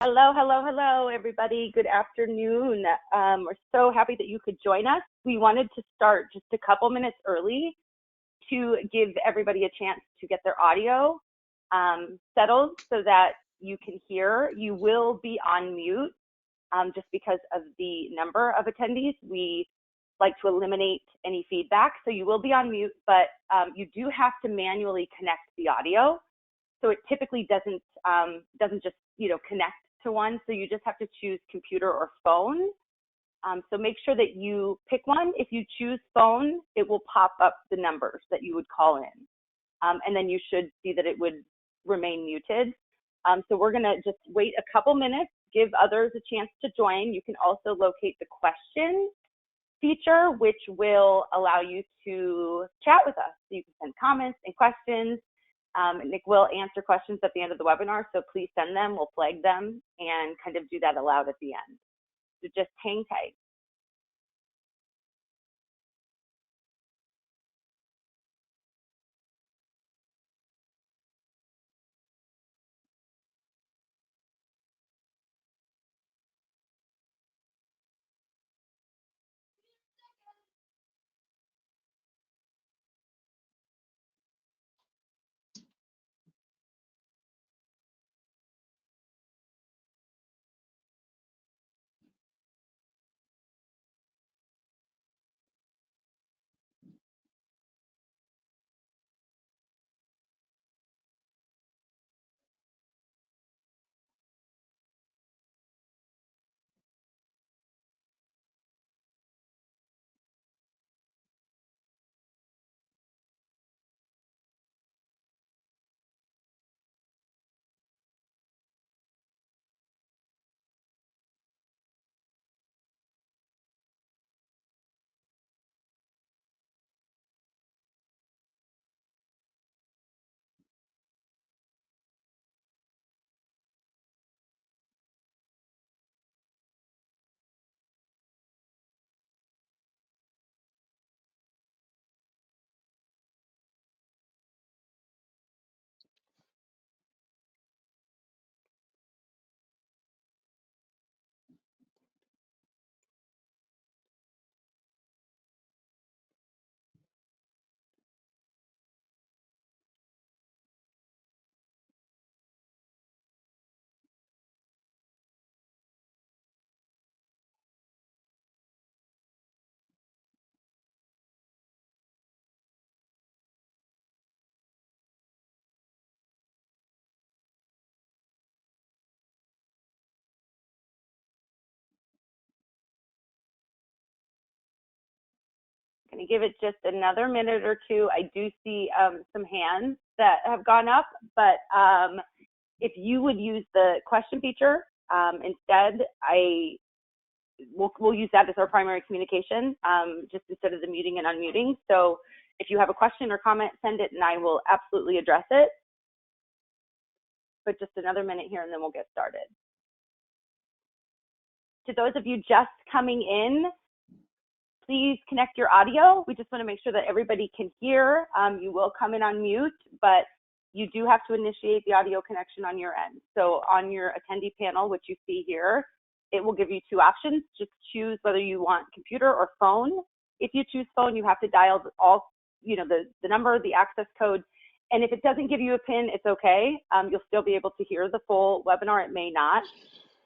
Hello, hello, hello, everybody. Good afternoon. We're so happy that you could join us. We wanted to start just a couple minutes early to give everybody a chance to get their audio settled so that you can hear. You will be on mute just because of the number of attendees. We like to eliminate any feedback, so you will be on mute, but you do have to manually connect the audio. So it typically doesn't just connect to one. So you just have to choose computer or phone. So make sure that you pick one. If you choose phone, it will pop up the numbers that you would call in. And then you should see that it would remain muted. So we're gonna just wait a couple minutes, give others a chance to join. You can also locate the question feature, which will allow you to chat with us. So you can send comments and questions. Nick will answer questions at the end of the webinar, so please send them. We'll flag them and kind of do that aloud at the end. So just hang tight. Going to give it just another minute or two. I do see some hands that have gone up, but if you would use the question feature instead, we'll use that as our primary communication, just instead of the muting and unmuting. So if you have a question or comment, send it and I will absolutely address it. But just another minute here and then we'll get started. To those of you just coming in, please connect your audio. We just want to make sure that everybody can hear. You will come in on mute, but you do have to initiate the audio connection on your end. So on your attendee panel, which you see here, it will give you two options. Just choose whether you want computer or phone. If you choose phone, you have to dial the number, the access code. And if it doesn't give you a PIN, it's okay. You'll still be able to hear the full webinar. It may not.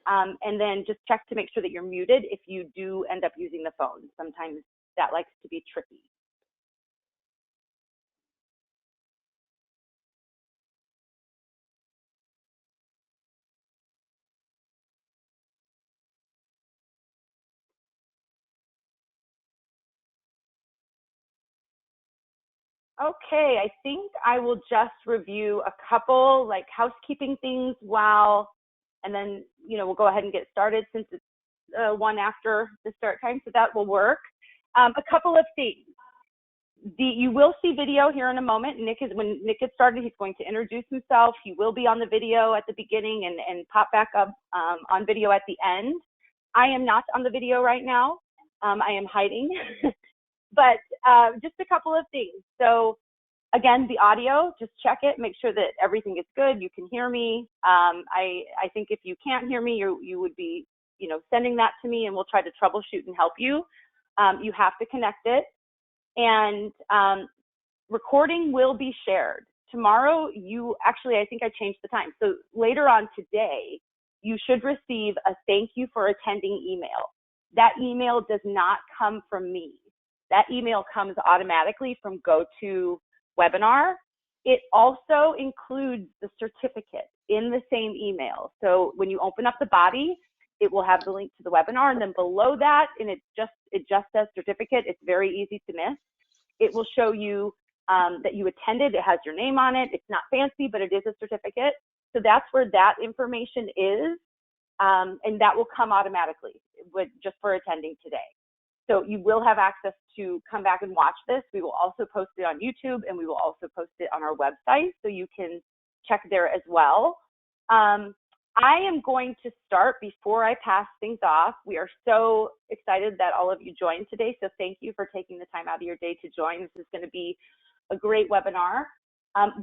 And then just check to make sure that you're muted if you do end up using the phone. Sometimes that likes to be tricky. Okay, I think I will just review a couple like housekeeping things and then, we'll go ahead and get started since it's one after the start time, so that will work. A couple of things. You will see video here in a moment. When Nick gets started, he's going to introduce himself. He will be on the video at the beginning and pop back up on video at the end. I am not on the video right now. I am hiding. But just a couple of things. So Again, the audio, just check it, make sure that everything is good. You can hear me. I think if you can't hear me, you would be, sending that to me and we'll try to troubleshoot and help you. You have to connect it. And recording will be shared. Tomorrow, I think I changed the time. So later on today, you should receive a thank you for attending email. That email does not come from me. That email comes automatically from GoToWebinar. It also includes the certificate in the same email. So when you open up the body, it will have the link to the webinar, and then below that, and it just says certificate. It's very easy to miss. It will show you that you attended. It has your name on it. It's not fancy, but it is a certificate. So that's where that information is, and that will come automatically just for attending today. So you will have access to come back and watch this. We will also post it on YouTube, and we will also post it on our website, so you can check there as well. I am going to start before I pass things off. We are so excited that all of you joined today, so thank you for taking the time out of your day to join. This is going to be a great webinar.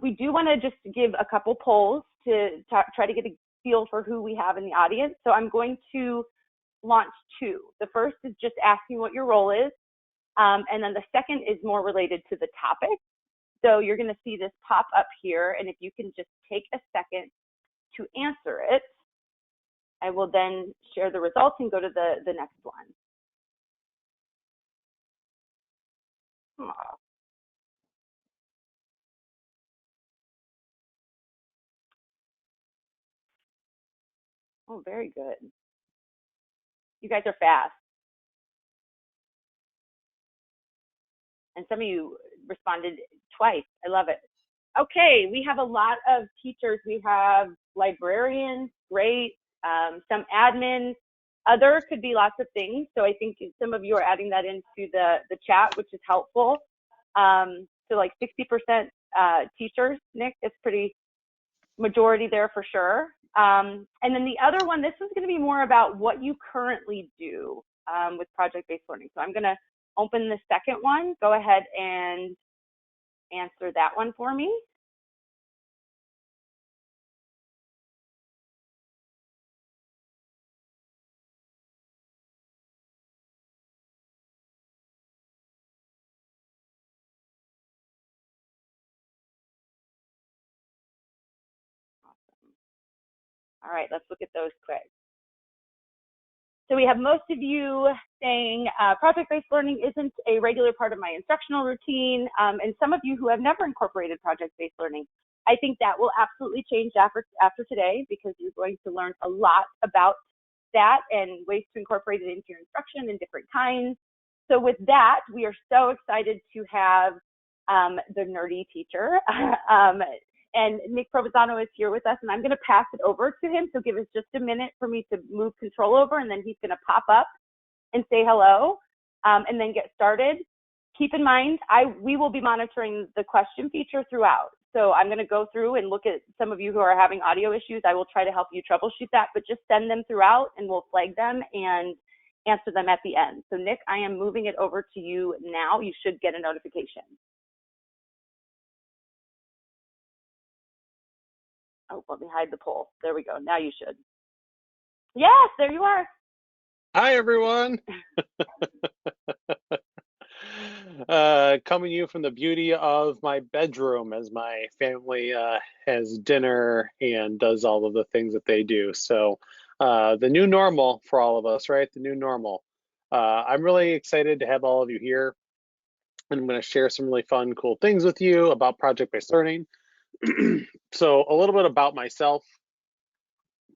We do want to just give a couple polls to try to get a feel for who we have in the audience. So I'm going to launch two. The first is just asking what your role is, and then the second is more related to the topic. So you're going to see this pop up here, and if you can just take a second to answer it, I will then share the results and go to the next one. Aww. Oh, very good. You guys are fast. And some of you responded twice. I love it. Okay, we have a lot of teachers. We have librarians, great, some admin, other could be lots of things. So I think some of you are adding that into the chat, which is helpful. So like 60% teachers, Nick, it's pretty majority there for sure. And then the other one, this is going to be more about what you currently do with project-based learning. So I'm going to open the second one. Go ahead and answer that one for me. Awesome. All right, let's look at those quick. So we have most of you saying project-based learning isn't a regular part of my instructional routine, and some of you who have never incorporated project-based learning. I think that will absolutely change after today, because you're going to learn a lot about that and ways to incorporate it into your instruction in different kinds. So with that, we are so excited to have the nerdy teacher. And Nick Provenzano is here with us, and I'm going to pass it over to him. So give us just a minute for me to move control over, and then he's going to pop up and say hello, and then get started. Keep in mind, we will be monitoring the question feature throughout. So I'm going to go through and look at some of you who are having audio issues. I will try to help you troubleshoot that, but just send them throughout, and we'll flag them and answer them at the end. So Nick, I am moving it over to you now. You should get a notification. Oh, let me hide the poll. There we go. Now you should. Yes, there you are. Hi, everyone. Coming to you from the beauty of my bedroom as my family has dinner and does all of the things that they do. So the new normal for all of us, right? The new normal. I'm really excited to have all of you here. And I'm going to share some really fun, cool things with you about project-based learning. So a little bit about myself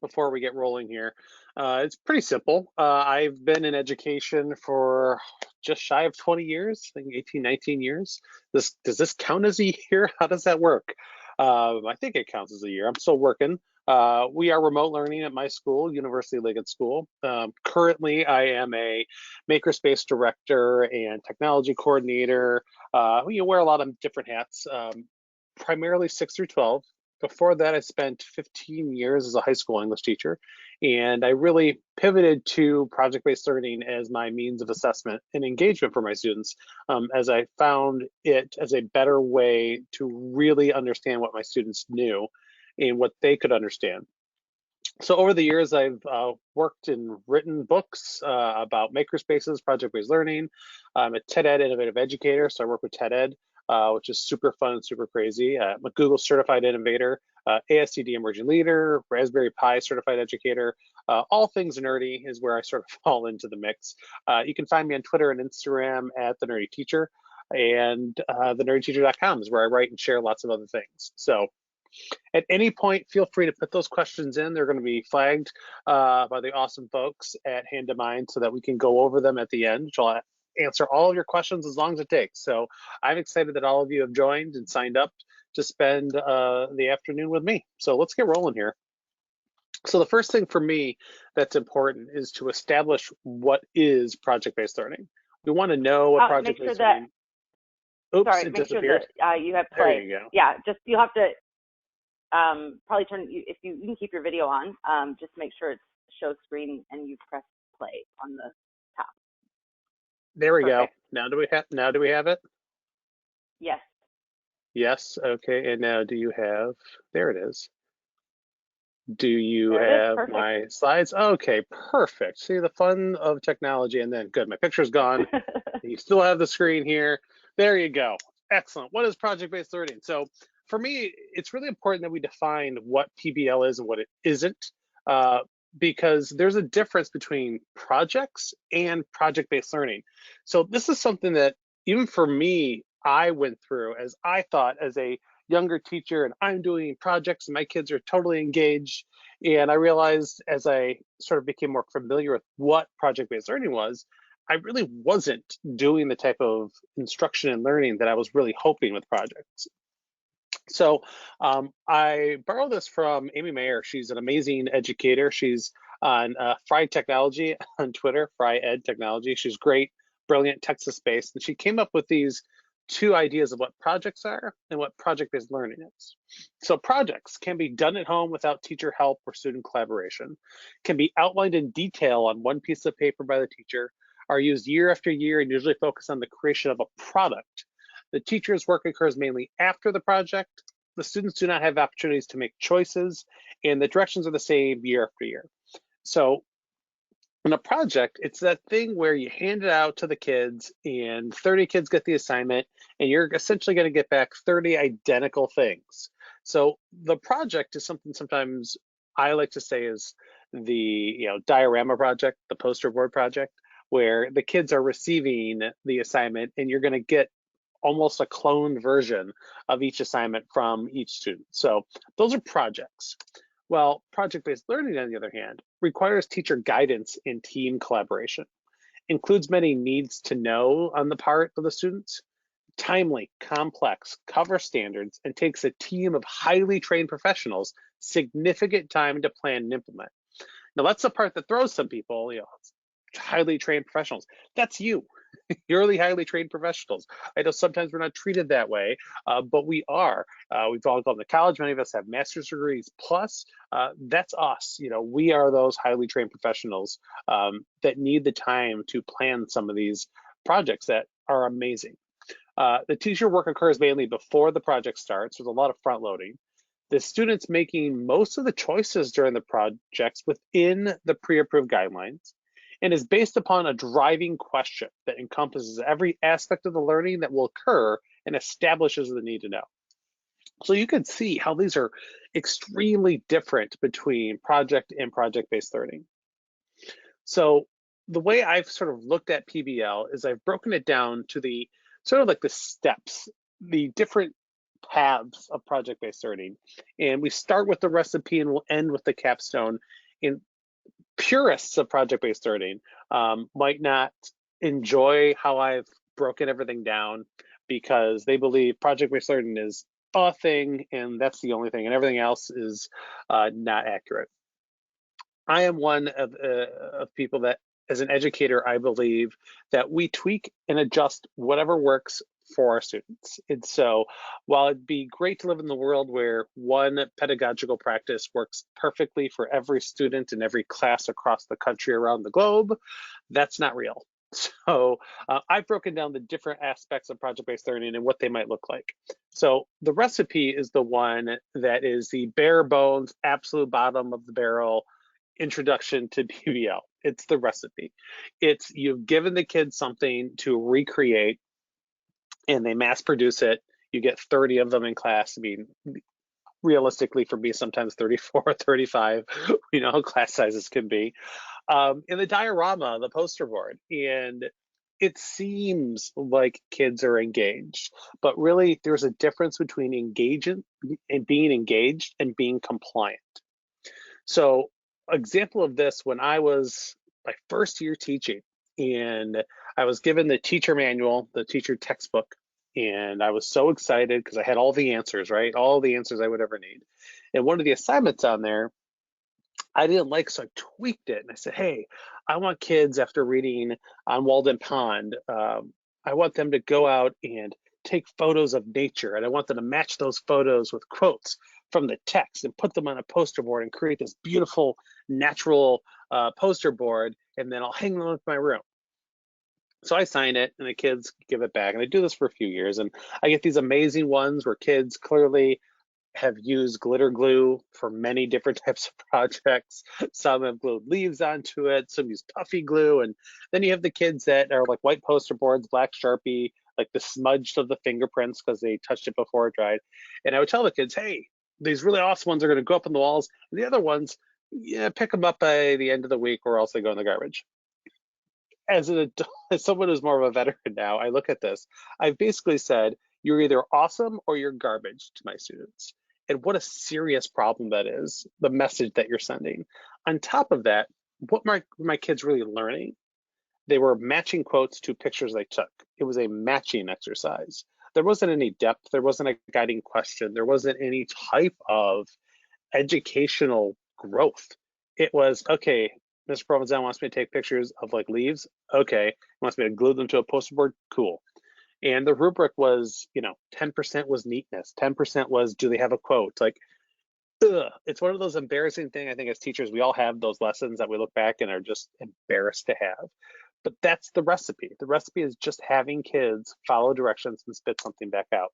before we get rolling here. It's pretty simple. I've been in education for just shy of 20 years, I think 18, 19 years. Does this count as a year? How does that work? I think it counts as a year. I'm still working. We are remote learning at my school, University Liggett School. Currently, I am a Makerspace director and technology coordinator. You wear a lot of different hats, primarily 6 through 12. Before that, I spent 15 years as a high school English teacher, and I really pivoted to project-based learning as my means of assessment and engagement for my students, as I found it as a better way to really understand what my students knew and what they could understand. So over the years, I've worked and written books about makerspaces, project-based learning. I'm a TED Ed innovative educator, so I work with TED Ed, which is super fun and super crazy. I'm a Google certified innovator, ASCD emerging leader, Raspberry Pi certified educator. All things nerdy is where I sort of fall into the mix. You can find me on Twitter and Instagram at the Nerdy Teacher, and thenerdyteacher.com is where I write and share lots of other things. So at any point, feel free to put those questions in. They're going to be flagged by the awesome folks at hand2mind so that we can go over them at the end, which I'll answer all of your questions as long as it takes. So I'm excited that all of you have joined and signed up to spend the afternoon with me. So let's get rolling here. So the first thing for me that's important is to establish what is project-based learning. We want to know what Make sure project-based that, learning. Oops, sorry, it make sure disappeared. that you have There play. you go. Yeah, just you'll have to probably turn, if you can keep your video on, just make sure it's show screen and you press play on the top. There we Perfect. go. Now do we have it? Yes. Yes, okay, and now do you have, there it is. Do you There it is. have Perfect. my slides? Okay, perfect. See the fun of technology, and then good, my picture's gone. You still have the screen here. There you go. Excellent. What is project-based learning? So for me, it's really important that we define what PBL is and what it isn't, uh, because there's a difference between projects and project-based learning. So this is something that even for me, I went through as I thought as a younger teacher, and I'm doing projects and my kids are totally engaged. And I realized as I sort of became more familiar with what project-based learning was, I really wasn't doing the type of instruction and learning that I was really hoping with projects. So I borrowed this from Amy Mayer. She's an amazing educator. She's on Fry Technology on Twitter, Fry Ed Technology. She's great, brilliant, Texas-based, and she came up with these two ideas of what projects are and what project-based learning is. So projects can be done at home without teacher help or student collaboration, can be outlined in detail on one piece of paper by the teacher, are used year after year and usually focus on the creation of a product. The teacher's work occurs mainly after the project. The students do not have opportunities to make choices, and the directions are the same year after year. So in a project, it's that thing where you hand it out to the kids and 30 kids get the assignment and you're essentially going to get back 30 identical things. So the project is something sometimes I like to say is the diorama project, the poster board project, where the kids are receiving the assignment and you're going to get almost a cloned version of each assignment from each student. So those are projects. Well, project-based learning, on the other hand, requires teacher guidance and team collaboration, includes many needs to know on the part of the students, timely, complex, cover standards, and takes a team of highly trained professionals significant time to plan and implement. Now, that's the part that throws some people, highly trained professionals. That's you. You're the highly trained professionals. I know sometimes we're not treated that way, but we are. We've all gone to college. Many of us have master's degrees. Plus, that's us. We are those highly trained professionals that need the time to plan some of these projects that are amazing. The teacher work occurs mainly before the project starts. There's a lot of front loading. The students making most of the choices during the projects within the pre-approved guidelines and is based upon a driving question that encompasses every aspect of the learning that will occur and establishes the need to know. So you can see how these are extremely different between project and project-based learning. So the way I've sort of looked at PBL is I've broken it down to the sort of like the steps, the different paths of project-based learning. And we start with the recipe and we'll end with the capstone. And purists of project-based learning might not enjoy how I've broken everything down because they believe project-based learning is a thing and that's the only thing and everything else is not accurate. I am one of people that, as an educator, I believe that we tweak and adjust whatever works for our students. And so while it'd be great to live in the world where one pedagogical practice works perfectly for every student in every class across the country around the globe, that's not real. So I've broken down the different aspects of project-based learning and what they might look like. So the recipe is the one that is the bare bones, absolute bottom of the barrel introduction to PBL. It's the recipe. It's you've given the kids something to recreate and they mass produce it. You get 30 of them in class. I mean, realistically for me, sometimes 34 or 35, you know how class sizes can be. In the diorama, the poster board, and it seems like kids are engaged, but really there's a difference between engaging and being compliant. So example of this, when I was my first year teaching and I was given the teacher manual, the teacher textbook, and I was so excited because I had all the answers, right? All the answers I would ever need. And one of the assignments on there, I didn't like, so I tweaked it and I said, hey, I want kids after reading on Walden Pond, I want them to go out and take photos of nature, and I want them to match those photos with quotes from the text and put them on a poster board and create this beautiful natural poster board, and then I'll hang them up in my room. So I sign it and the kids give it back, and I do this for a few years, and I get these amazing ones where kids clearly have used glitter glue for many different types of projects. Some have glued leaves onto it, some use puffy glue, and then you have the kids that are like white poster boards, black Sharpie, like the smudged of the fingerprints because they touched it before it dried. And I would tell the kids, hey, these really awesome ones are going to go up on the walls, and the other ones, yeah, pick them up by the end of the week or else they go in the garbage. As an adult, as someone who's more of a veteran now, I look at this. I've basically said, you're either awesome or you're garbage to my students. And what a serious problem that is, the message that you're sending. On top of that, what my kids really learning? They were matching quotes to pictures they took. It was a matching exercise. There wasn't any depth. There wasn't a guiding question. There wasn't any type of educational growth. It was, okay, Mr. Provenzano wants me to take pictures of like leaves. Okay. He wants me to glue them to a poster board. Cool. And the rubric was, 10% was neatness. 10% was, do they have a quote? Like, ugh. It's one of those embarrassing things. I think as teachers, we all have those lessons that we look back and are just embarrassed to have. But that's the recipe. The recipe is just having kids follow directions and spit something back out.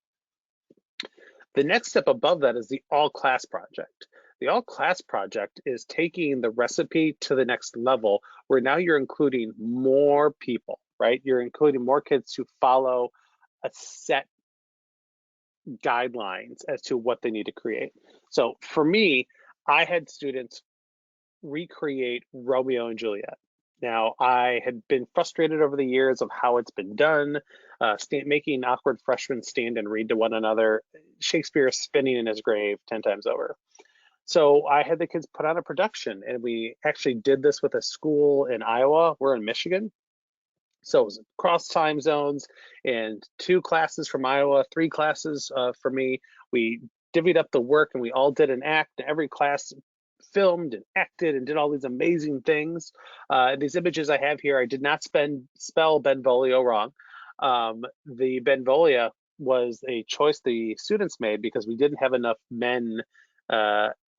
The next step above that is the all class project. The all class project is taking the recipe to the next level where now you're including more people, right? You're including more kids to follow a set guidelines as to what they need to create. So for me, I had students recreate Romeo and Juliet. Now, I had been frustrated over the years of how it's been done, making awkward freshmen stand and read to one another. Shakespeare is spinning in his grave 10 times over. So I had the kids put on a production, and we actually did this with a school in Iowa. We're in Michigan. So it was across time zones and 2 classes from Iowa, 3 classes for me. We divvied up the work and we all did an act. Every class filmed and acted and did all these amazing things. These images I have here, I did not spell Benvolio wrong. The Benvolio was a choice the students made because we didn't have enough men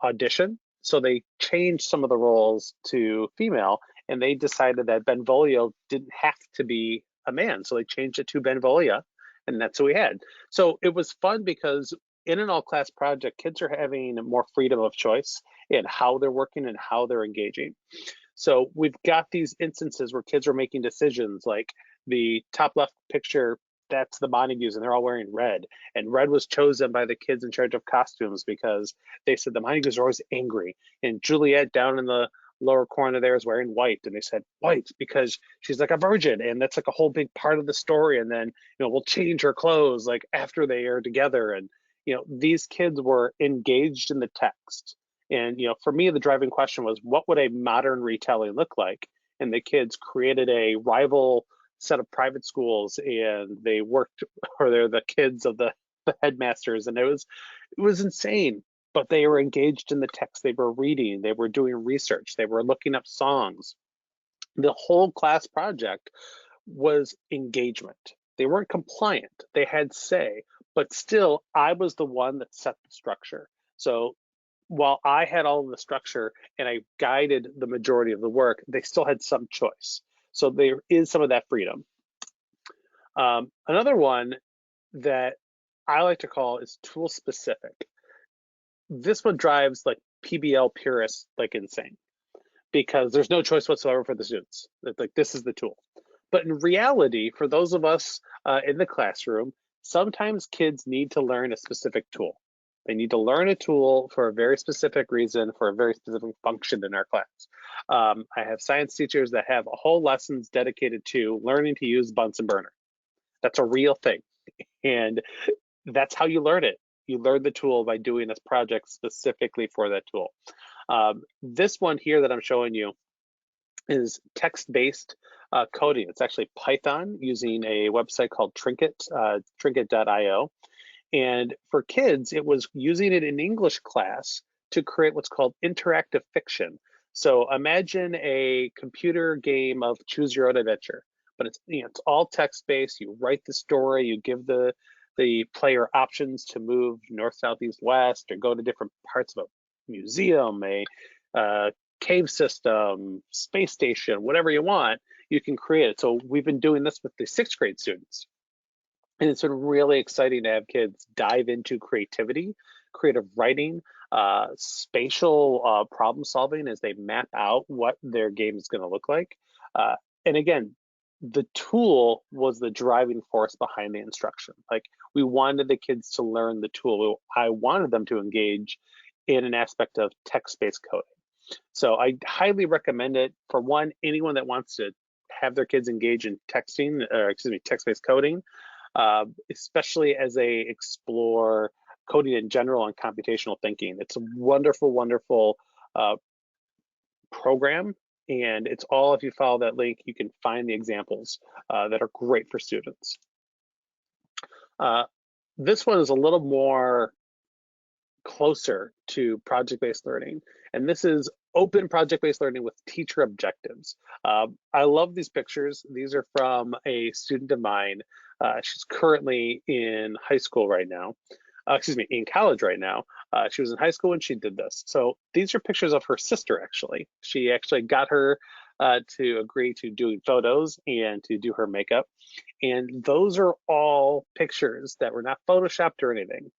audition. So they changed some of the roles to female, and they decided that Benvolio didn't have to be a man. So they changed it to Benvolia, and that's what we had. So it was fun because in an all class project, kids are having more freedom of choice in how they're working and how they're engaging. So we've got these instances where kids are making decisions, like the top left picture, that's the Montagues, and they're all wearing red. And red was chosen by the kids in charge of costumes because they said the Montagues are always angry. And Juliet down in the lower corner there is wearing white, and they said white because she's like a virgin, and that's like a whole big part of the story. And then we'll change her clothes like after they are together. And these kids were engaged in the text. And for me, the driving question was, what would a modern retelling look like? And the kids created a rival set of private schools, and they worked, or they're the kids of the headmasters, and it was insane. But they were engaged in the text. They were reading, they were doing research, they were looking up songs. The whole class project was engagement. They weren't compliant. They had say, but still, I was the one that set the structure. So while I had all of the structure and I guided the majority of the work, they still had some choice. So there is some of that freedom. Another one that I like to call is tool specific. This one drives like PBL purists like insane because there's no choice whatsoever for the students. It's like, this is the tool. But in reality, for those of us in the classroom, sometimes kids need to learn a specific tool. They need to learn a tool for a very specific reason, for a very specific function in our class. I have science teachers that have whole lessons dedicated to learning to use Bunsen burner. That's a real thing. And that's how you learn it. You learn the tool by doing this project specifically for that tool. This one here that I'm showing you is text-based coding. It's actually Python using a website called Trinket, trinket.io. And for kids, it was using it in English class to create what's called interactive fiction. So imagine a computer game of choose your own adventure, but it's all text-based. You write the story, you give the player options to move north, south, east, west, or go to different parts of a museum, a cave system, space station, whatever you want, you can create it. So we've been doing this with the 6th grade students. And it's been really exciting to have kids dive into creativity, creative writing, spatial problem solving as they map out what their game is going to look like. And again, the tool was the driving force behind the instruction. Like, we wanted the kids to learn the tool. I wanted them to engage in an aspect of text-based coding. So I highly recommend it for anyone that wants to have their kids engage in text-based coding, especially as they explore coding in general and computational thinking. It's a wonderful, wonderful program. And it's all, if you follow that link, you can find the examples that are great for students. This one is a little more closer to project-based learning. And this is open project-based learning with teacher objectives. I love these pictures. These are from a student of mine. She's currently in high school right now. In college right now. She was in high school when she did this. So these are pictures of her sister, actually. She actually got her to agree to doing photos and to do her makeup. And those are all pictures that were not photoshopped or anything.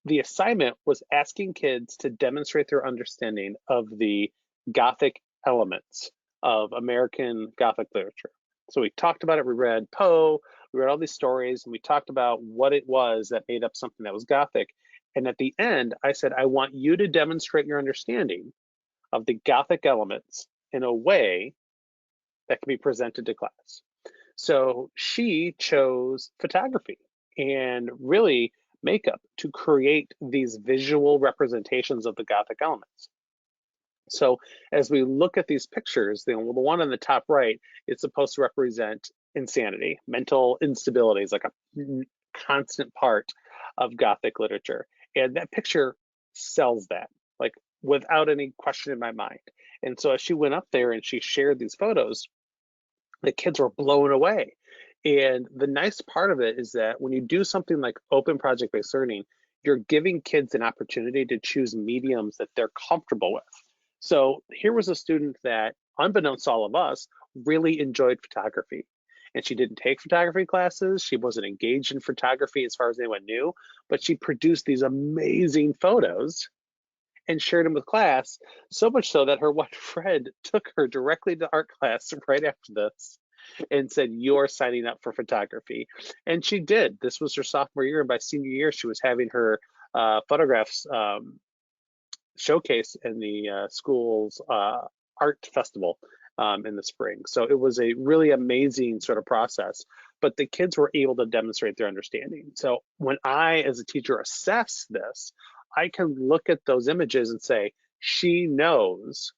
The assignment was asking kids to demonstrate their understanding of the Gothic elements of American Gothic literature. So we talked about it, we read Poe, we read all these stories, and we talked about what it was that made up something that was Gothic. And at the end, I said, I want you to demonstrate your understanding of the Gothic elements in a way that can be presented to class. So she chose photography and really makeup to create these visual representations of the Gothic elements. So as we look at these pictures, the one on the top right is supposed to represent insanity. Mental instability is like a constant part of Gothic literature. And that picture sells that, like, without any question in my mind. And so as she went up there and she shared these photos, the kids were blown away. And the nice part of it is that when you do something like open project-based learning, you're giving kids an opportunity to choose mediums that they're comfortable with. So here was a student that, unbeknownst to all of us, really enjoyed photography. And she didn't take photography classes. She wasn't engaged in photography as far as anyone knew, but she produced these amazing photos and shared them with class, so much so that her one friend took her directly to art class right after this and said, you're signing up for photography. And she did. This was her sophomore year, and by senior year, she was having her photographs showcase in the school's art festival in the spring. So it was a really amazing sort of process, but the kids were able to demonstrate their understanding. So when I, as a teacher, assess this, I can look at those images and say, she knows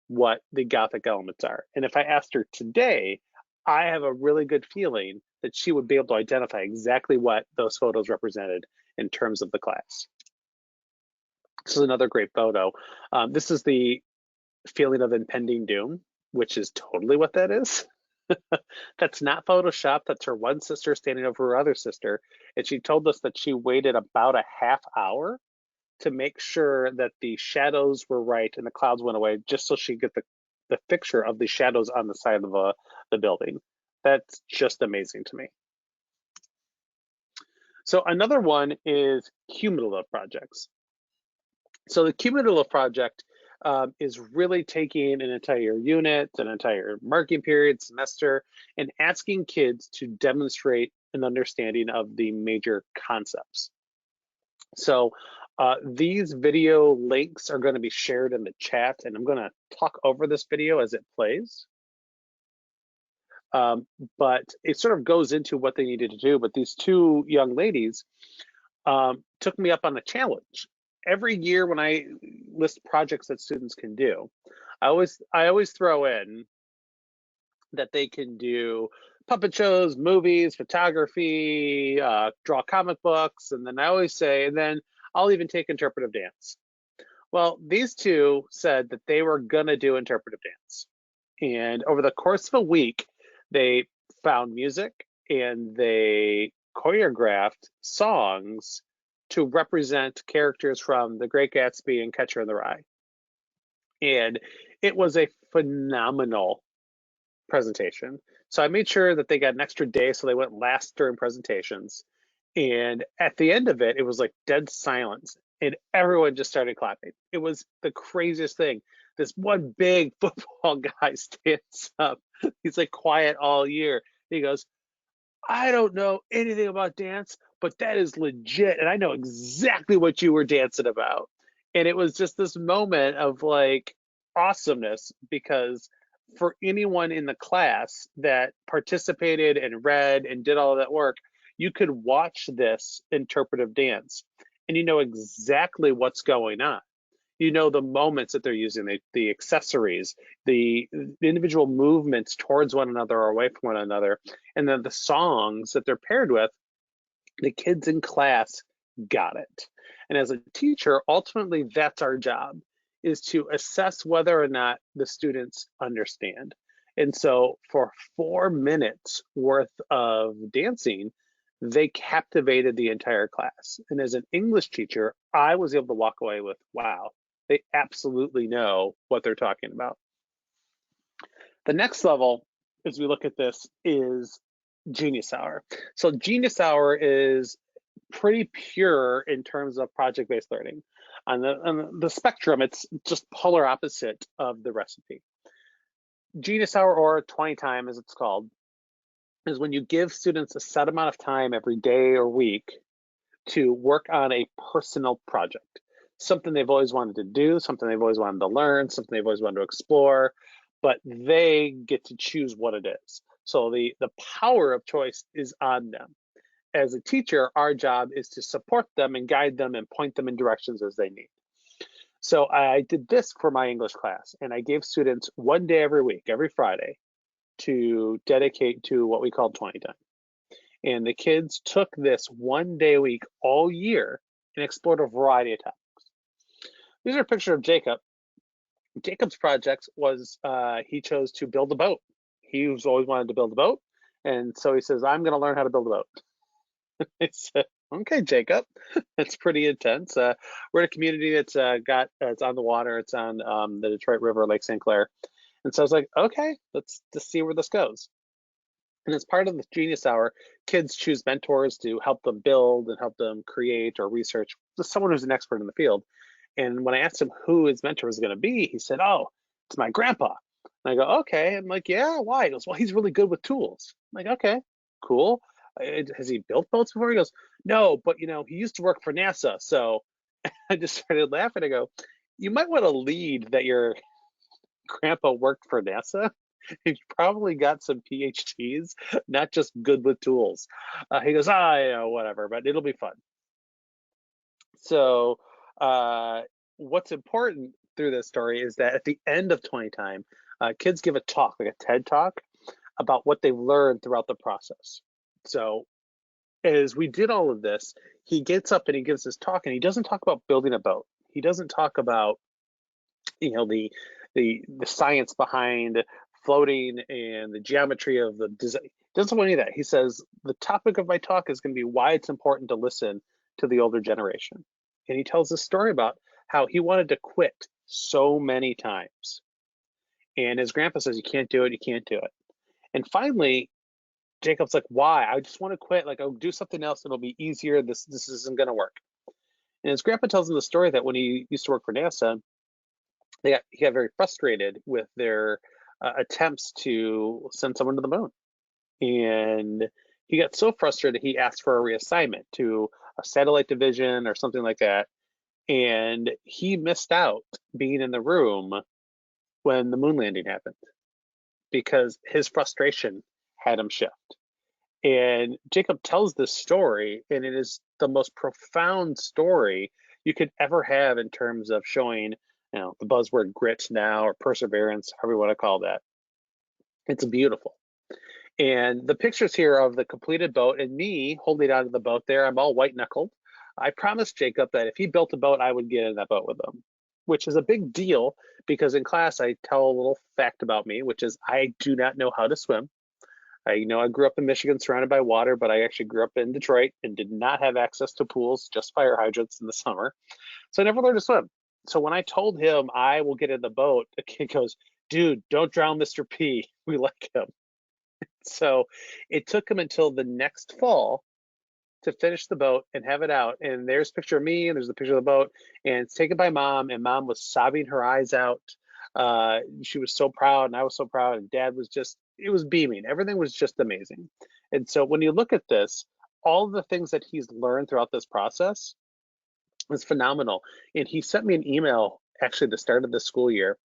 what the Gothic elements are. And if I asked her today, I have a really good feeling that she would be able to identify exactly what those photos represented in terms of the class. This is another great photo. This is the feeling of impending doom, which is totally what that is. That's not Photoshop. That's her one sister standing over her other sister. And she told us that she waited about a half hour to make sure that the shadows were right and the clouds went away, just so she could get the picture of the shadows on the side of the building. That's just amazing to me. So another one is cumulative projects. So the cumulative project is really taking an entire unit, an entire marking period, semester, and asking kids to demonstrate an understanding of the major concepts. So these video links are going to be shared in the chat, and I'm going to talk over this video as it plays. But it sort of goes into what they needed to do. But these two young ladies took me up on a challenge. Every year when I list projects that students can do, I always throw in that they can do puppet shows, movies, photography, draw comic books, and then I always say, and then I'll even take interpretive dance. Well, these two said that they were gonna do interpretive dance. And over the course of a week, they found music and they choreographed songs to represent characters from The Great Gatsby and Catcher in the Rye. And it was a phenomenal presentation. So I made sure that they got an extra day so they went last during presentations. And at the end of it, it was like dead silence and everyone just started clapping. It was the craziest thing. This one big football guy stands up. He's like quiet all year. He goes, I don't know anything about dance, but that is legit. And I know exactly what you were dancing about. And it was just this moment of like awesomeness because for anyone in the class that participated and read and did all of that work, you could watch this interpretive dance and you know exactly what's going on. You know the moments that they're using, the accessories, the individual movements towards one another or away from one another, and then the songs that they're paired with. The kids in class got it. And as a teacher, ultimately that's our job, is to assess whether or not the students understand. And so for 4 minutes worth of dancing, they captivated the entire class. And as an English teacher, I was able to walk away with, wow, they absolutely know what they're talking about. The next level, as we look at this, is Genius Hour. So Genius Hour is pretty pure in terms of project-based learning. On the spectrum, it's just polar opposite of the recipe. Genius Hour, or 20 time as it's called, is when you give students a set amount of time every day or week to work on a personal project, something they've always wanted to do, something they've always wanted to learn, something they've always wanted to explore, but they get to choose what it is. So the power of choice is on them. As a teacher, our job is to support them and guide them and point them in directions as they need. So I did this for my English class, and I gave students one day every week, every Friday, to dedicate to what we call 20 time. And the kids took this one day a week all year and explored a variety of topics. These are a picture of Jacob. Jacob's project was he chose to build a boat. He was always wanted to build a boat. And so he says, I'm going to learn how to build a boat. I said, okay, Jacob, that's pretty intense. We're in a community that's it's on the water. It's on the Detroit River, Lake St. Clair. And so I was like, okay, let's just see where this goes. And as part of the Genius Hour, kids choose mentors to help them build and help them create or research, just someone who's an expert in the field. And when I asked him who his mentor was going to be, he said, oh, it's my grandpa. And I go, okay. I'm like, yeah, why? He goes, well, he's really good with tools. I'm like, okay, cool. Has he built boats before? He goes, no, but he used to work for NASA. So I just started laughing. I go, you might want to lead that your grandpa worked for NASA. He's probably got some PhDs, not just good with tools. He goes, whatever, but it'll be fun. So what's important through this story is that at the end of 20 time, kids give a talk, like a TED talk, about what they've learned throughout the process. So as we did all of this, he gets up and he gives this talk, and he doesn't talk about building a boat. He doesn't talk about the science behind floating and the geometry of the design. Doesn't want any of that. He says, the topic of my talk is going to be why it's important to listen to the older generation. And he tells this story about how he wanted to quit so many times. And his grandpa says, you can't do it, you can't do it. And finally, Jacob's like, why? I just want to quit. Like, I'll do something else. It'll be easier. This isn't going to work. And his grandpa tells him the story that when he used to work for NASA, he got very frustrated with their attempts to send someone to the moon. And he got so frustrated, he asked for a reassignment to a satellite division or something like that. And he missed out being in the room when the moon landing happened because his frustration had him shift. And Jacob tells this story, and it is the most profound story you could ever have in terms of showing, the buzzword grit now, or perseverance, however you want to call that. It's beautiful. And the pictures here of the completed boat and me holding onto the boat there, I'm all white knuckled. I promised Jacob that if he built a boat, I would get in that boat with him, which is a big deal because in class I tell a little fact about me, which is I do not know how to swim. I grew up in Michigan surrounded by water, but I actually grew up in Detroit and did not have access to pools, just fire hydrants in the summer. So I never learned to swim. So when I told him I will get in the boat, the kid goes, dude, don't drown Mr. P. We like him. So it took him until the next fall to finish the boat and have it out. And there's a picture of me and there's a picture of the boat, and it's taken by mom, and mom was sobbing her eyes out. She was so proud and I was so proud, and dad was it was beaming. Everything was just amazing. And so when you look at this, all of the things that he's learned throughout this process is phenomenal. And he sent me an email actually at the start of the school year,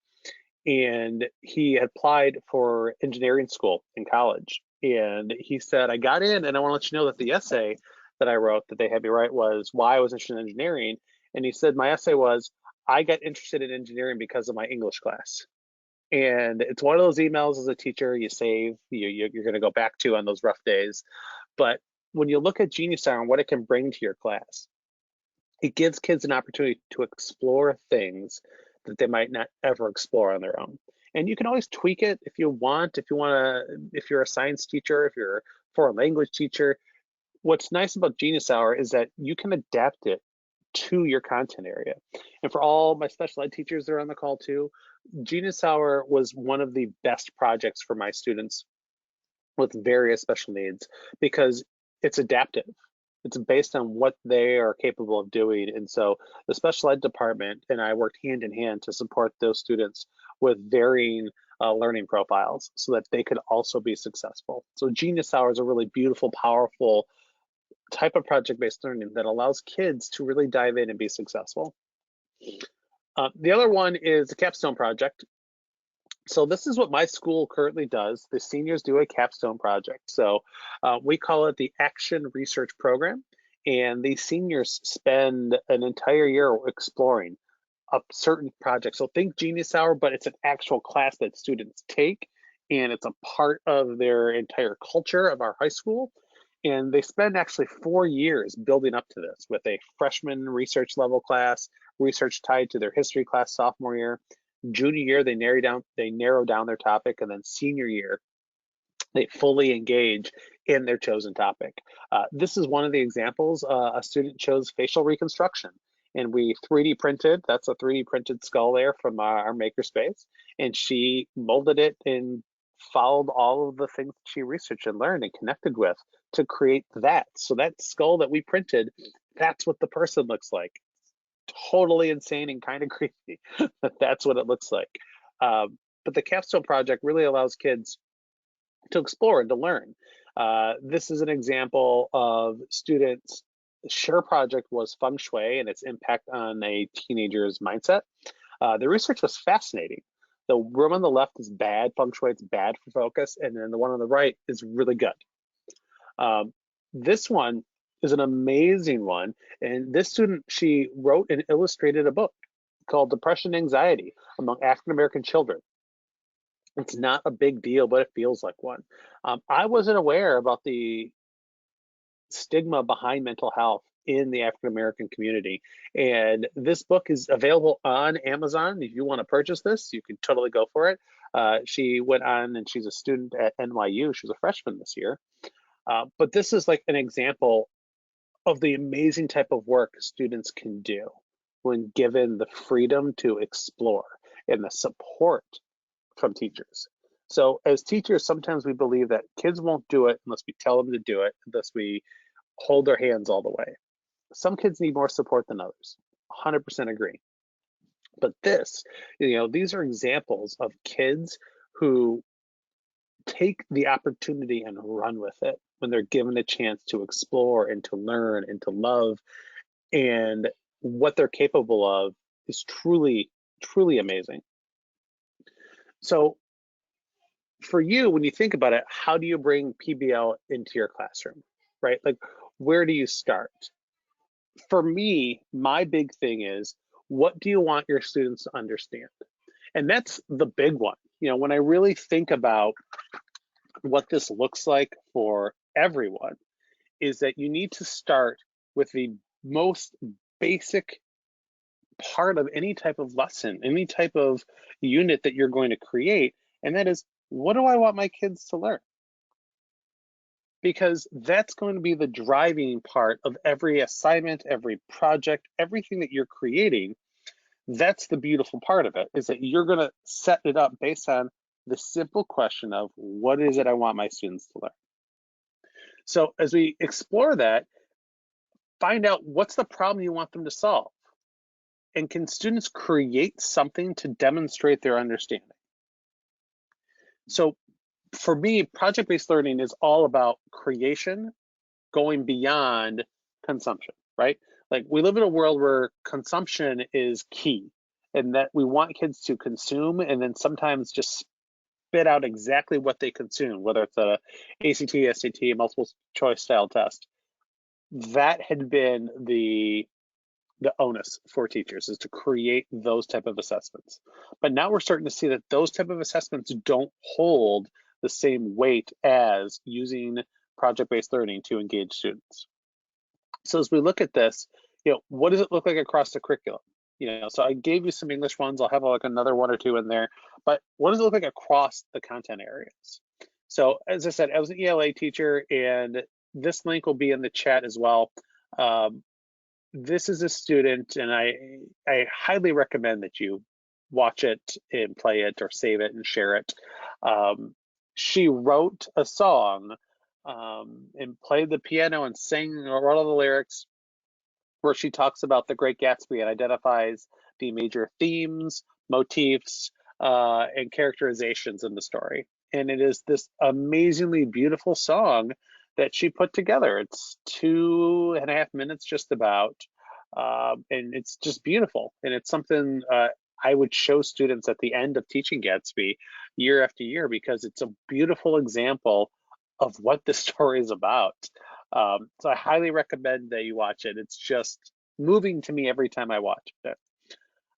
and he applied for engineering school in college. And he said, I got in, and I want to let you know that the essay that I wrote that they had me write was why I was interested in engineering. And he said, my essay was, I got interested in engineering because of my English class. And it's one of those emails as a teacher you save, you're going to go back to on those rough days. But when you look at Genius Hour and what it can bring to your class, it gives kids an opportunity to explore things that they might not ever explore on their own. And you can always tweak it if you want. If you're a science teacher, if you're a foreign language teacher, what's nice about Genius Hour is that you can adapt it to your content area. And for all my special ed teachers that are on the call too, Genius Hour was one of the best projects for my students with various special needs because it's adaptive. It's based on what they are capable of doing. And so the special ed department and I worked hand in hand to support those students with varying learning profiles so that they could also be successful. So Genius Hour is a really beautiful, powerful type of project-based learning that allows kids to really dive in and be successful. The other one is the capstone project. So this is what my school currently does. The seniors do a capstone project. So we call it the Action Research Program. And the seniors spend an entire year exploring a certain project. So think Genius Hour, but it's an actual class that students take, and it's a part of their entire culture of our high school. And they spend actually 4 years building up to this with a freshman research level class, research tied to their history class sophomore year. Junior year, they narrow down their topic, and then senior year, they fully engage in their chosen topic. This is one of the examples. A student chose facial reconstruction, and we 3D printed, that's a 3D printed skull there from our Makerspace, and she molded it and followed all of the things she researched and learned and connected with to create that. So that skull that we printed, that's what the person looks like. Totally insane and kind of creepy, but that's what it looks like. But the capstone project really allows kids to explore and to learn. This is an example of students. Share project was feng shui and its impact on a teenager's mindset. The research was fascinating. The room on the left is bad feng shui, it's bad for focus, and then the one on the right is really good. This one is an amazing one, and this student, she wrote and illustrated a book called Depression and Anxiety Among African American Children. It's not a big deal, but it feels like one. I wasn't aware about the stigma behind mental health in the African American community. And this book is available on Amazon. If you want to purchase this, you can totally go for it. She went on and she's a student at NYU. She's a freshman this year. But this is like an example of the amazing type of work students can do when given the freedom to explore and the support from teachers. So as teachers, sometimes we believe that kids won't do it unless we tell them to do it, unless we hold their hands all the way. Some kids need more support than others. 100% agree. But this, these are examples of kids who take the opportunity and run with it when they're given a chance to explore and to learn and to love. And what they're capable of is truly, truly amazing. So for you, when you think about it, how do you bring PBL into your classroom, right? Like, where do you start? For me, my big thing is, what do you want your students to understand? And that's the big one. When I really think about what this looks like for everyone, is that you need to start with the most basic part of any type of lesson, any type of unit that you're going to create, and that is, what do I want my kids to learn? Because that's going to be the driving part of every assignment, every project, everything that you're creating. That's the beautiful part of it, is that you're going to set it up based on the simple question of, what is it I want my students to learn? So as we explore that, find out what's the problem you want them to solve. And can students create something to demonstrate their understanding? So for me, project-based learning is all about creation, going beyond consumption, right? Like, we live in a world where consumption is key, and that we want kids to consume and then sometimes just spit out exactly what they consume, whether it's a ACT, SAT, multiple choice style test. That had been the onus for teachers, is to create those type of assessments. But now we're starting to see that those type of assessments don't hold the same weight as using project-based learning to engage students. So as we look at this, what does it look like across the curriculum? So I gave you some English ones. I'll have like another one or two in there, but what does it look like across the content areas? So as I said, I was an ELA teacher, and this link will be in the chat as well. This is a student, and I highly recommend that you watch it and play it or save it and share it. She wrote a song and played the piano and sang or wrote all the lyrics, where she talks about the Great Gatsby and identifies the major themes, motifs, and characterizations in the story. And it is this amazingly beautiful song that she put together. It's 2.5 minutes just about, and it's just beautiful. And it's something I would show students at the end of teaching Gatsby year after year, because it's a beautiful example of what the story is about. So I highly recommend that you watch it. It's just moving to me every time I watch it.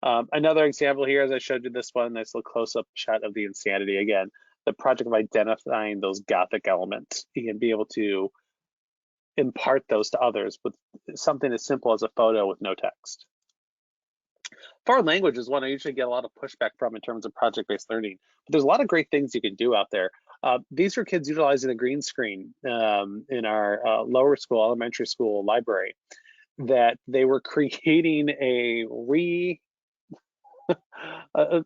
Another example here, as I showed you this one, nice little close-up shot of the insanity again, the project of identifying those Gothic elements and be able to impart those to others with something as simple as a photo with no text. Foreign language is one I usually get a lot of pushback from in terms of project-based learning, but there's a lot of great things you can do out there. These are kids utilizing a green screen in our lower school, elementary school library, that they were creating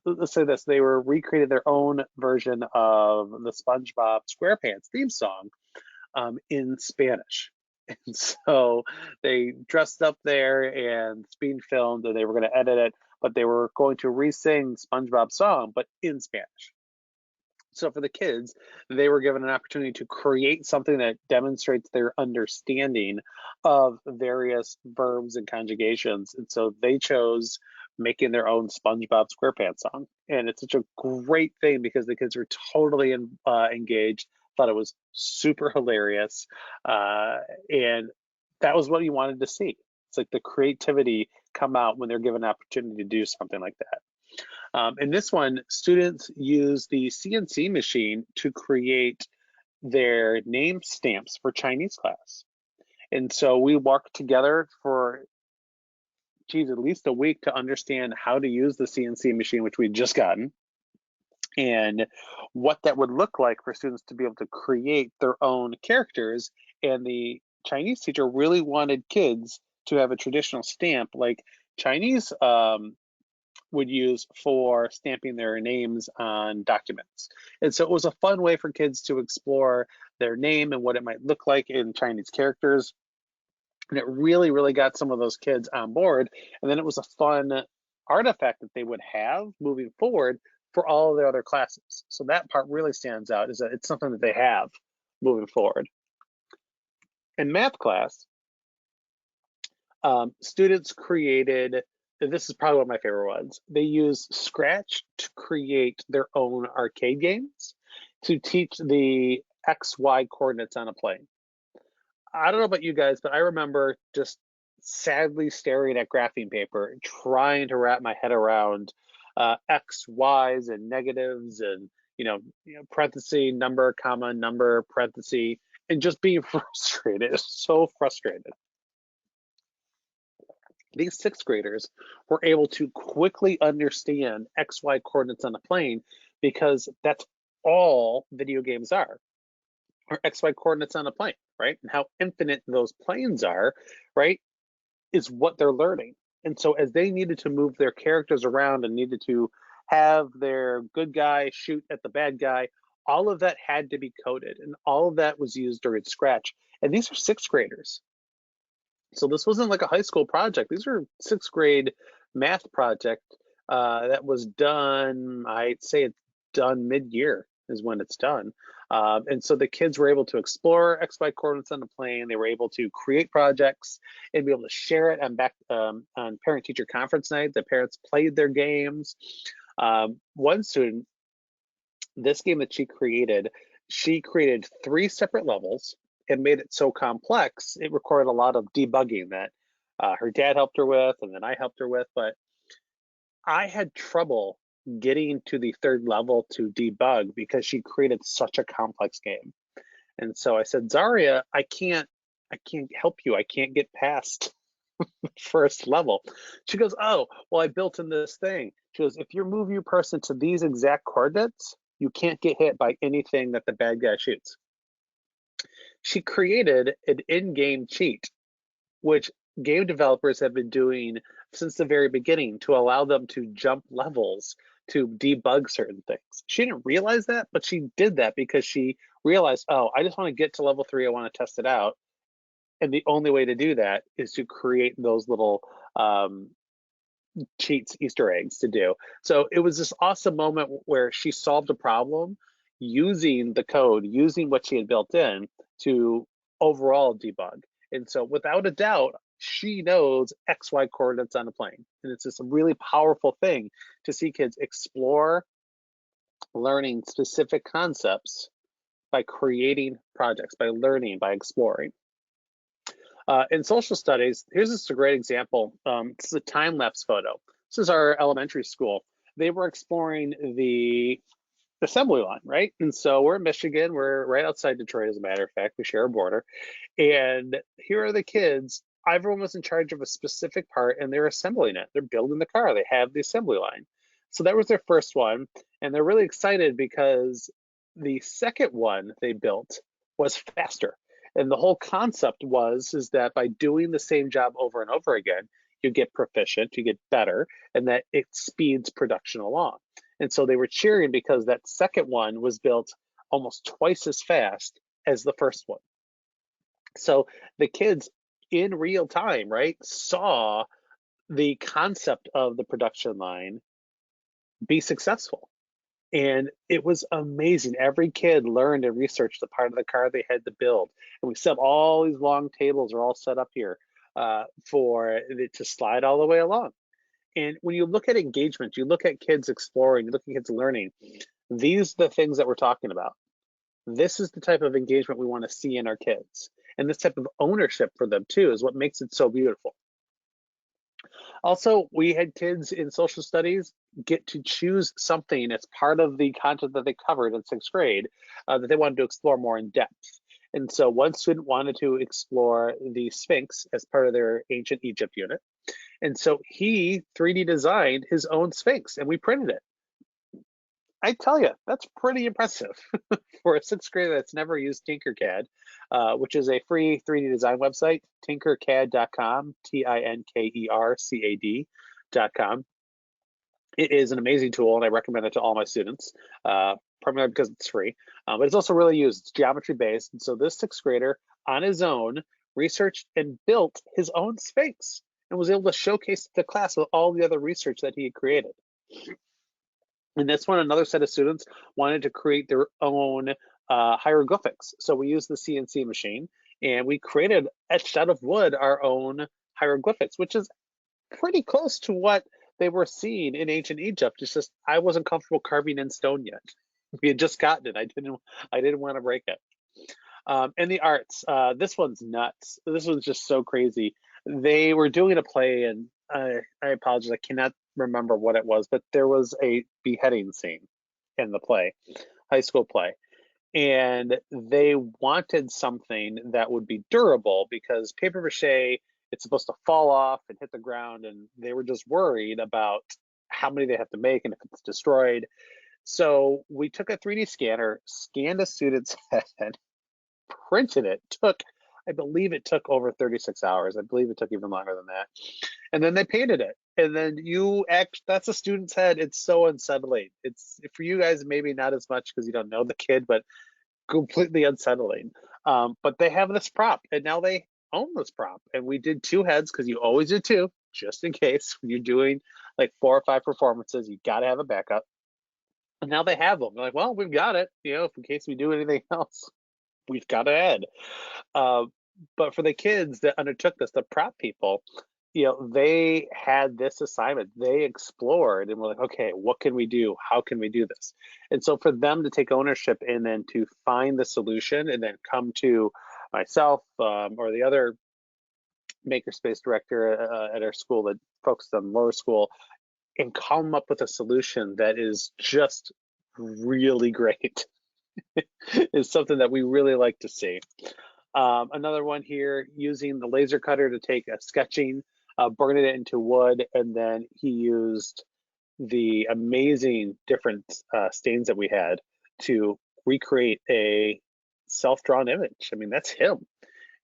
let's say this, they were recreating their own version of the SpongeBob SquarePants theme song in Spanish. And so they dressed up there, and it's being filmed, and they were going to edit it, but they were going to re-sing SpongeBob's song, but in Spanish. So for the kids, they were given an opportunity to create something that demonstrates their understanding of various verbs and conjugations. And so they chose making their own SpongeBob SquarePants song. And it's such a great thing because the kids were totally engaged, thought it was super hilarious. And that was what you wanted to see. It's like the creativity come out when they're given an opportunity to do something like that. In this one, students use the CNC machine to create their name stamps for Chinese class. And so we worked together for, geez, at least a week to understand how to use the CNC machine, which we'd just gotten, and what that would look like for students to be able to create their own characters. And the Chinese teacher really wanted kids to have a traditional stamp like Chinese would use for stamping their names on documents. And so it was a fun way for kids to explore their name and what it might look like in Chinese characters. And it really, really got some of those kids on board. And then it was a fun artifact that they would have moving forward for all of their other classes. So that part really stands out, is that it's something that they have moving forward. In math class, students created, this is probably one of my favorite ones, they use Scratch to create their own arcade games to teach the XY coordinates on a plane. I don't know about you guys, but I remember just sadly staring at graphing paper, trying to wrap my head around X, Y's, and negatives, and parenthesis, number, comma, number, parenthesis, and just being frustrated, so frustrated. These sixth graders were able to quickly understand XY coordinates on a plane because that's all video games are XY coordinates on a plane, right? And how infinite those planes are, right, is what they're learning. And so as they needed to move their characters around and needed to have their good guy shoot at the bad guy, all of that had to be coded, and all of that was used during Scratch. And these are sixth graders. So this wasn't like a high school project. These are sixth grade math project that was done, I'd say it's done mid-year is when it's done. And so the kids were able to explore XY coordinates on the plane. They were able to create projects and be able to share it on parent-teacher conference night. The parents played their games. One student, this game that she created 3 separate levels and made it so complex, it required a lot of debugging that her dad helped her with, and then I helped her with. But I had trouble getting to the 3rd level to debug because she created such a complex game. And so I said, Zaria, I can't help you. I can't get past the 1st level. She goes, oh, well, I built in this thing. She goes, if you move your person to these exact coordinates, you can't get hit by anything that the bad guy shoots. She created an in-game cheat, which game developers have been doing since the very beginning to allow them to jump levels to debug certain things. She didn't realize that, but she did that because she realized, oh, I just want to get to level 3, I want to test it out. And the only way to do that is to create those little cheats, Easter eggs to do. So it was this awesome moment where she solved a problem using the code, using what she had built in to overall debug. And so without a doubt, she knows XY coordinates on a plane. And it's this really powerful thing to see kids explore learning specific concepts by creating projects, by learning, by exploring. In social studies, here's just a great example. This is a time-lapse photo. This is our elementary school. They were exploring the assembly line, right? And so we're in Michigan. We're right outside Detroit, as a matter of fact. We share a border. And here are the kids. Everyone was in charge of a specific part, and they're assembling it. They're building the car. They have the assembly line. So that was their first one. And they're really excited because the second one they built was faster. And the whole concept is that by doing the same job over and over again, you get proficient, you get better, and that it speeds production along. And so they were cheering because that second one was built almost twice as fast as the first one. So the kids in real time, right, saw the concept of the production line be successful. And it was amazing. Every kid learned and researched the part of the car they had to build. And we set up all these long tables are all set up here for it to slide all the way along. And when you look at engagement, you look at kids exploring, you look at kids learning, these are the things that we're talking about. This is the type of engagement we want to see in our kids. And this type of ownership for them too is what makes it so beautiful. Also, we had kids in social studies get to choose something as part of the content that they covered in 6th grade that they wanted to explore more in depth. And so one student wanted to explore the Sphinx as part of their ancient Egypt unit. And so he 3D designed his own Sphinx and we printed it. I tell you, that's pretty impressive for a sixth grader that's never used Tinkercad, which is a free 3D design website, tinkercad.com, tinkercad.com. It is an amazing tool, and I recommend it to all my students, primarily because it's free, but it's also really used. It's geometry based, and so this sixth grader, on his own, researched and built his own Sphinx and was able to showcase the class with all the other research that he had created. And this one, another set of students wanted to create their own hieroglyphics. So we used the CNC machine, and we created, etched out of wood, our own hieroglyphics, which is pretty close to what they were seeing in ancient Egypt. It's just I wasn't comfortable carving in stone yet. We had just gotten it. I didn't want to break it. And the arts. This one's nuts. This one's just so crazy. They were doing a play, and I apologize, I cannot remember what it was, but there was a beheading scene in the play, high school play. And they wanted something that would be durable because paper mache, it's supposed to fall off and hit the ground, and they were just worried about how many they have to make and if it's destroyed. So we took a 3D scanner, scanned a student's head, printed it. I believe it took over 36 hours. I believe it took even longer than that. And then they painted it. And then that's a student's head. It's so unsettling. It's for you guys, maybe not as much because you don't know the kid, but completely unsettling. But they have this prop, and now they own this prop. And we did 2 heads because you always do 2, just in case when you're doing like 4 or 5 performances, you got to have a backup. And now they have them. They're like, well, we've got it. If in case we do anything else, we've got a head. But for the kids that undertook this, the prop people, they had this assignment. They explored and were like, okay, what can we do? How can we do this? And so for them to take ownership and then to find the solution and then come to myself or the other Makerspace director at our school that focused on lower school and come up with a solution that is just really great is something that we really like to see. Another one here, using the laser cutter to take a sketching, burning it into wood, and then he used the amazing different stains that we had to recreate a self-drawn image. I mean, that's him.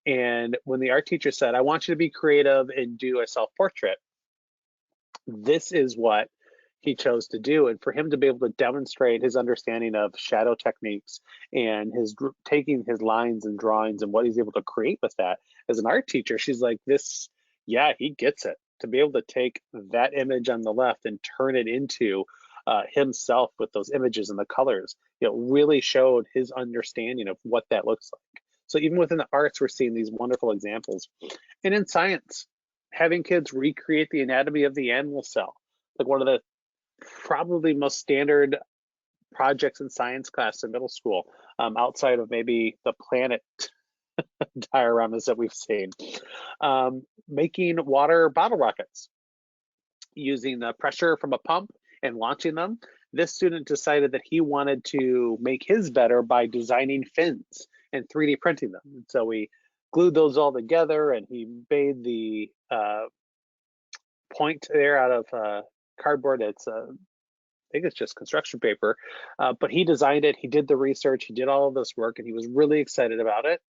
And when the art teacher said, I want you to be creative and do a self-portrait, this is what he chose to do. And for him to be able to demonstrate his understanding of shadow techniques and his taking his lines and drawings and what he's able to create with that as an art teacher, she's like, this, yeah, he gets it. To be able to take that image on the left and turn it into himself with those images and the colors, really showed his understanding of what that looks like. So even within the arts, we're seeing these wonderful examples. And in science, having kids recreate the anatomy of the animal cell, like one of the probably most standard projects in science class in middle school, outside of maybe the planet dioramas that we've seen. Making water bottle rockets using the pressure from a pump and launching them. This student decided that he wanted to make his better by designing fins and 3D printing them. And so we glued those all together, and he made the point there out of cardboard. I think it's just construction paper, but he designed it. He did the research. He did all of this work, and he was really excited about it.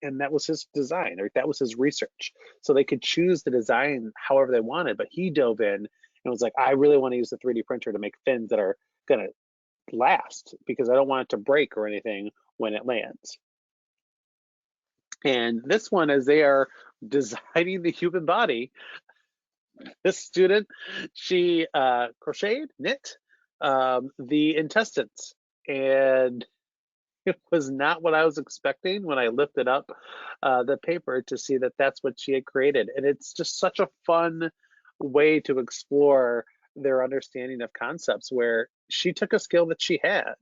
And that was his design, or that was his research. So they could choose the design however they wanted, but he dove in and was like, I really want to use the 3D printer to make fins that are going to last because I don't want it to break or anything when it lands. And this one, as they are designing the human body, this student, she knit the intestines, and it was not what I was expecting when I lifted up the paper to see that that's what she had created. And it's just such a fun way to explore their understanding of concepts, where she took a skill that she had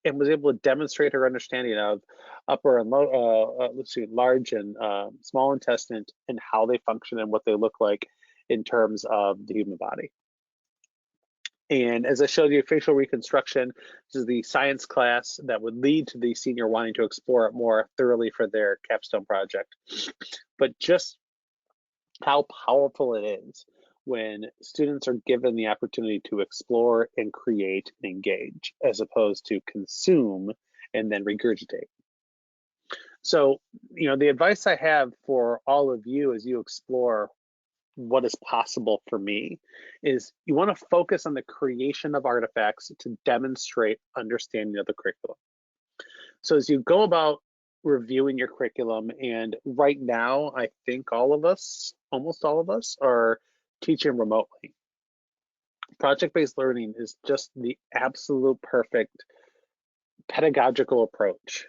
and was able to demonstrate her understanding of upper and large and small intestine and how they function and what they look like in terms of the human body. And as I showed you, facial reconstruction, this is the science class that would lead to the senior wanting to explore it more thoroughly for their capstone project. But just how powerful it is when students are given the opportunity to explore and create and engage, as opposed to consume and then regurgitate. So, the advice I have for all of you as you explore what is possible for me is you want to focus on the creation of artifacts to demonstrate understanding of the curriculum. So as you go about reviewing your curriculum, and right now, I think all of us, almost all of us, are teaching remotely. Project-based learning is just the absolute perfect pedagogical approach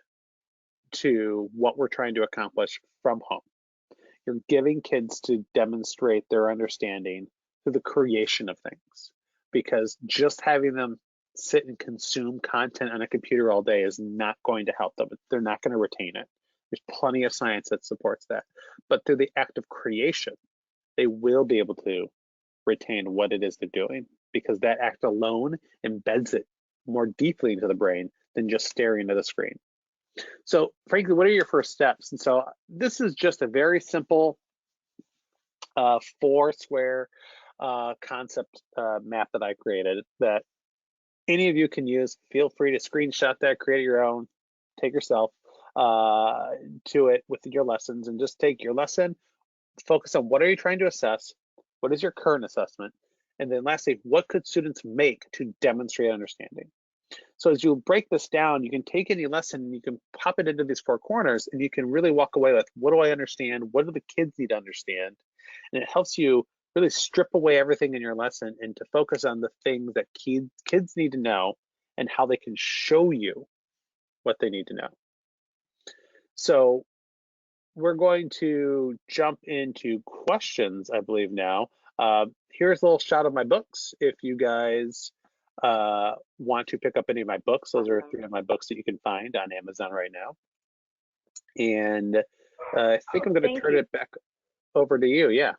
to what we're trying to accomplish from home. You're giving kids to demonstrate their understanding through the creation of things, because just having them sit and consume content on a computer all day is not going to help them. They're not going to retain it. There's plenty of science that supports that. But through the act of creation, they will be able to retain what it is they're doing, because that act alone embeds it more deeply into the brain than just staring at a screen. So frankly, what are your first steps? And so this is just a very simple 4-square concept map that I created that any of you can use. Feel free to screenshot that, create your own, take yourself to it with your lessons, and just take your lesson, focus on what are you trying to assess, what is your current assessment, and then lastly, what could students make to demonstrate understanding. So as you break this down, you can take any lesson and you can pop it into these 4 corners, and you can really walk away with, what do I understand? What do the kids need to understand? And it helps you really strip away everything in your lesson and to focus on the things that kids need to know and how they can show you what they need to know. So we're going to jump into questions, I believe now. Here's a little shot of my books. If you guys want to pick up any of my books, those are 3 of my books that you can find on Amazon right now. And I think I'm going to turn it back over to you. Yeah.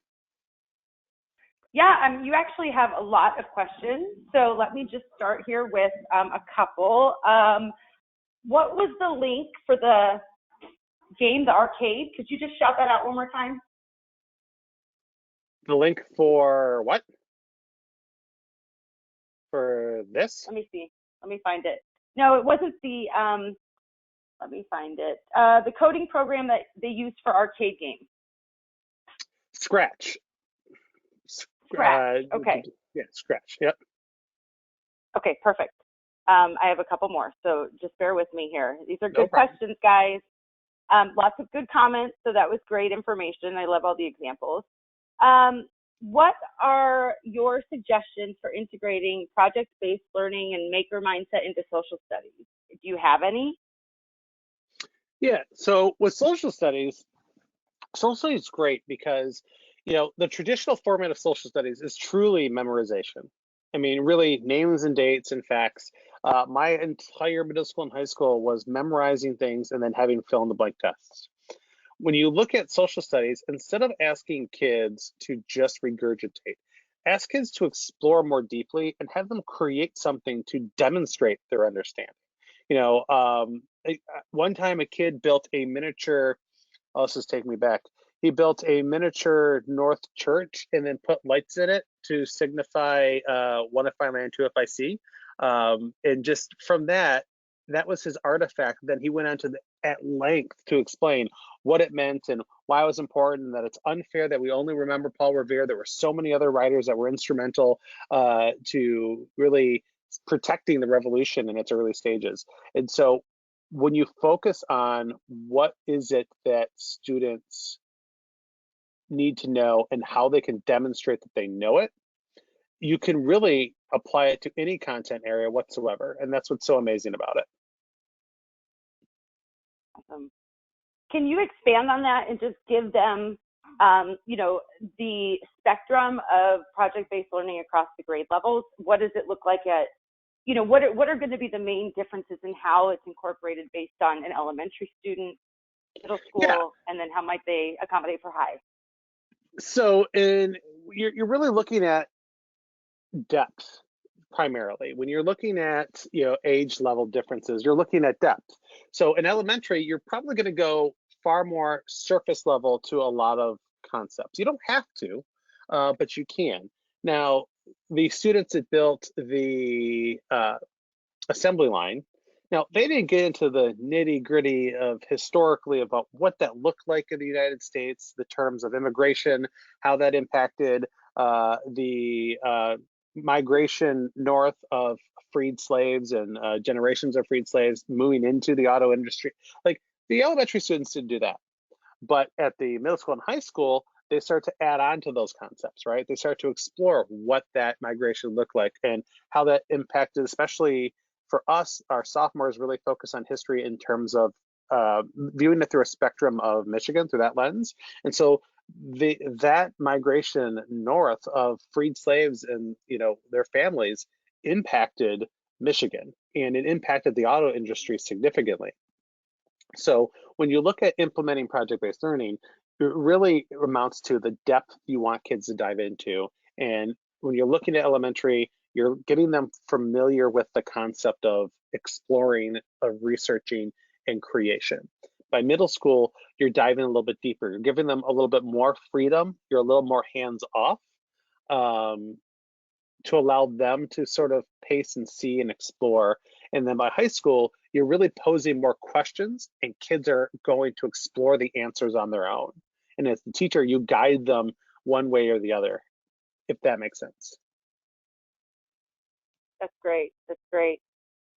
Yeah, you actually have a lot of questions. So let me just start here with a couple. What was the link for the game, the arcade? Could you just shout that out one more time? The link for what? For this? Let me see. Let me find it. No, it wasn't the, let me find it. The coding program that they use for arcade games. Scratch. Scratch, okay. Yeah, Scratch, yep. Okay, perfect. I have a couple more, so just bear with me here. These are good questions, guys. Lots of good comments, so that was great information. I love all the examples. What are your suggestions for integrating project-based learning and maker mindset into social studies? Do you have any? Yeah, so with social studies is great because, the traditional format of social studies is truly memorization. I mean, really names and dates and facts. My entire middle school and high school was memorizing things and then having fill in the blank tests. When you look at social studies, instead of asking kids to just regurgitate, ask kids to explore more deeply and have them create something to demonstrate their understanding. One time a kid built a miniature, oh, this is taking me back. He built a miniature North Church and then put lights in it to signify one if I land, two if I see. And just from that was his artifact. Then he went on to at length to explain what it meant and why it was important, and that it's unfair that we only remember Paul Revere. There were so many other writers that were instrumental to really protecting the revolution in its early stages. And so when you focus on what is it that students need to know and how they can demonstrate that they know it, you can really apply it to any content area whatsoever. And that's what's so amazing about it. Awesome. Can you expand on that and just give them, the spectrum of project-based learning across the grade levels? What does it look like at, what are going to be the main differences in how it's incorporated based on an elementary student, middle school, and then how might they accommodate for high? So you're really looking at depth primarily. When you're looking at, age level differences, you're looking at depth. So in elementary, you're probably going to go far more surface level to a lot of concepts. You don't have to, but you can. Now, the students that built the assembly line, now they didn't get into the nitty gritty of historically about what that looked like in the United States, the terms of immigration, how that impacted the migration north of freed slaves and generations of freed slaves moving into the auto industry. Like, the elementary students didn't do that. But at the middle school and high school, they start to add on to those concepts, right? They start to explore what that migration looked like and how that impacted, especially for us, our sophomores really focus on history in terms of viewing it through a spectrum of Michigan through that lens. And so that migration north of freed slaves and their families impacted Michigan, and it impacted the auto industry significantly. So when you look at implementing project-based learning, it really amounts to the depth you want kids to dive into. And when you're looking at elementary, you're getting them familiar with the concept of exploring, of researching, and creation. By middle school, you're diving a little bit deeper. You're giving them a little bit more freedom. You're a little more hands-off. To allow them to sort of pace and see and explore. And then by high school, you're really posing more questions, and kids are going to explore the answers on their own. And as the teacher, you guide them one way or the other, if that makes sense. That's great. That's great.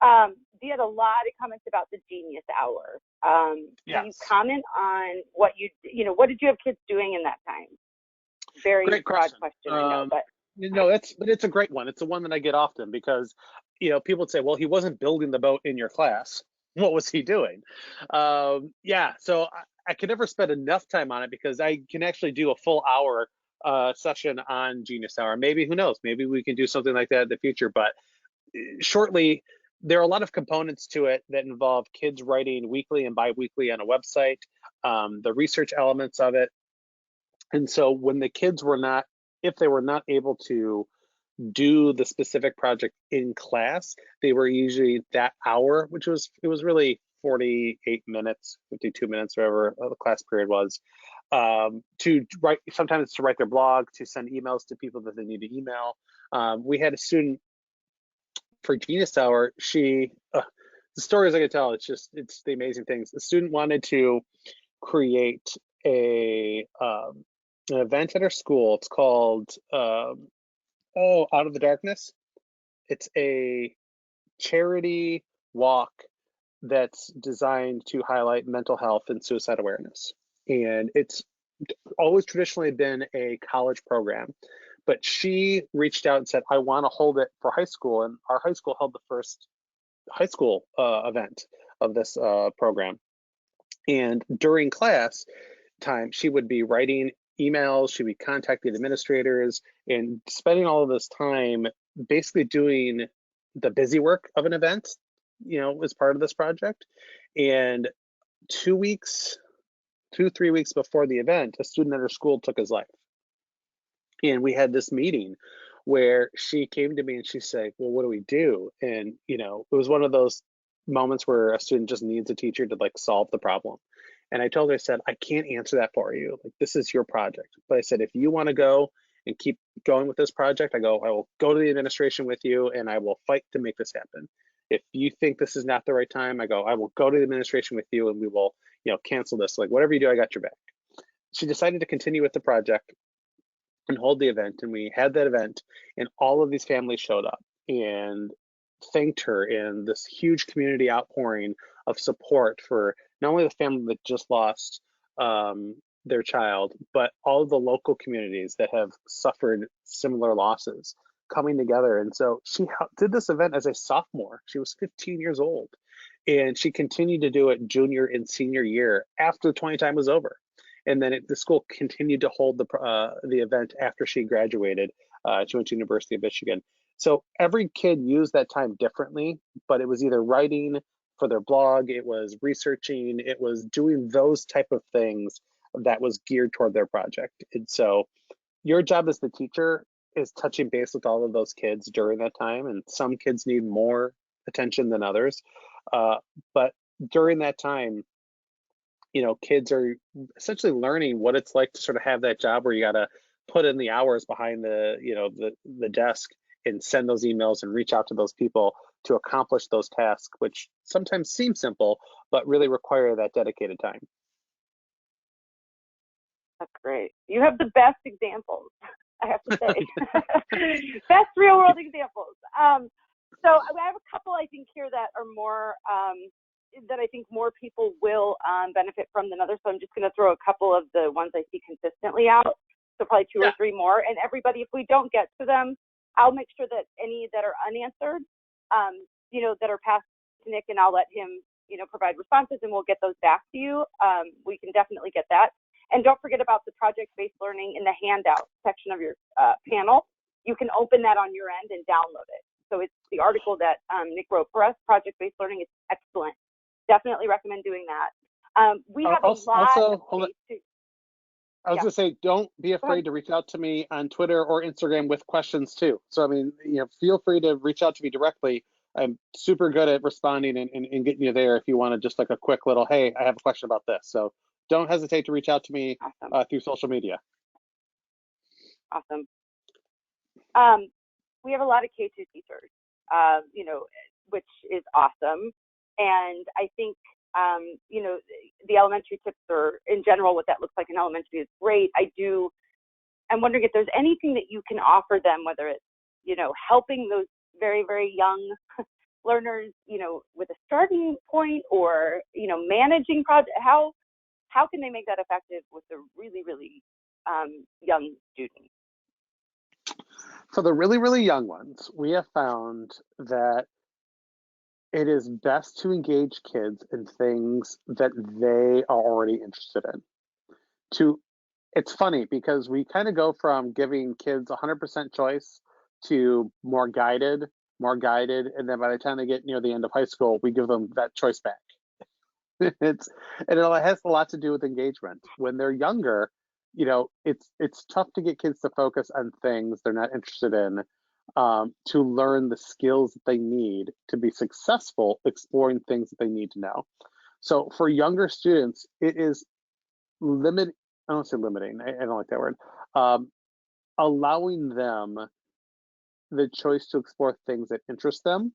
You had a lot of comments about the Genius Hour. Can you Yes. comment on what what did you have kids doing in that time? Very Great broad question. question, I know, but But it's a great one. It's the one that I get often because, people would say, well, he wasn't building the boat in your class. What was he doing? Yeah, so I could never spend enough time on it because I can actually do a full hour session on Genius Hour. Maybe, who knows? Maybe we can do something like that in the future. But shortly, there are a lot of components to it that involve kids writing weekly and bi-weekly on a website, the research elements of it. And so when the kids were not, if they were not able to do the specific project in class, they were usually that hour, it was really 48 minutes, 52 minutes, whatever the class period was, to write, sometimes to write their blog, to send emails to people that they need to email. We had a student for Genius Hour, the stories I could tell, it's the amazing things. The student wanted to create an event at our school. It's called Out of the Darkness. It's a charity walk that's designed to highlight mental health and suicide awareness. And it's always traditionally been a college program, but she reached out and said, I want to hold it for high school. And our high school held the first high school event of this program. And during class time, she would be writing emails, she'd be contacting administrators, and spending all of this time basically doing the busy work of an event, as part of this project. And 3 weeks before the event, a student at her school took his life. And we had this meeting where she came to me and she said, well, what do we do? And, it was one of those moments where a student just needs a teacher to like solve the problem. And I told her, I said, I can't answer that for you. Like, this is your project. But I said, if you want to go and keep going with this project, I will go to the administration with you and I will fight to make this happen. If you think this is not the right time, I will go to the administration with you and we will, cancel this. Like, whatever you do, I got your back. She decided to continue with the project and hold the event. And we had that event, and all of these families showed up and thanked her in this huge community outpouring of support for not only the family that just lost their child, but all of the local communities that have suffered similar losses coming together. And so she did this event as a sophomore. She was 15 years old, and she continued to do it junior and senior year after the 20 time was over. And then the school continued to hold the event after she graduated. She went to University of Michigan. So every kid used that time differently, but it was either writing for their blog, it was researching, it was doing those type of things that was geared toward their project. And so your job as the teacher is touching base with all of those kids during that time. And some kids need more attention than others. Uh, but during that time, kids are essentially learning what it's like to sort of have that job where you got to put in the hours behind the desk and send those emails and reach out to those people to accomplish those tasks, which sometimes seem simple, but really require that dedicated time. That's great. You have the best examples, I have to say. Best real world examples. So I have a couple, I think, here that are more, that I think more people will benefit from than others. So I'm just going to throw a couple of the ones I see consistently out. So probably two or three more. And everybody, if we don't get to them, I'll make sure that any that are unanswered, that are passed to Nick, and I'll let him, provide responses, and we'll get those back to you. We can definitely get that. And don't forget about the project-based learning in the handout section of your panel. You can open that on your end and download it. So it's the article that Nick wrote for us. Project-based learning is excellent. Definitely recommend doing that. We have a lot of ways to. I was going to say, don't be afraid to reach out to me on Twitter or Instagram with questions too. So, I mean, feel free to reach out to me directly. I'm super good at responding and getting you there if you want to just like a quick little, hey, I have a question about this. So don't hesitate to reach out to me through social media. Awesome. We have a lot of K2 teachers, which is awesome. And I think, the elementary tips, or in general, what that looks like in elementary is great. I'm wondering if there's anything that you can offer them, whether it's, helping those very, very young learners, with a starting point, or, managing project. How can they make that effective with a really, really young student? For the really, really young ones, we have found that it is best to engage kids in things that they are already interested in. It's funny because we kind of go from giving kids 100% choice to more guided, and then by the time they get near the end of high school, we give them that choice back. It has a lot to do with engagement. When they're younger, it's tough to get kids to focus on things they're not interested in, to learn the skills that they need to be successful exploring things that they need to know. So for younger students, it is I don't say limiting, I don't like that word, allowing them the choice to explore things that interest them,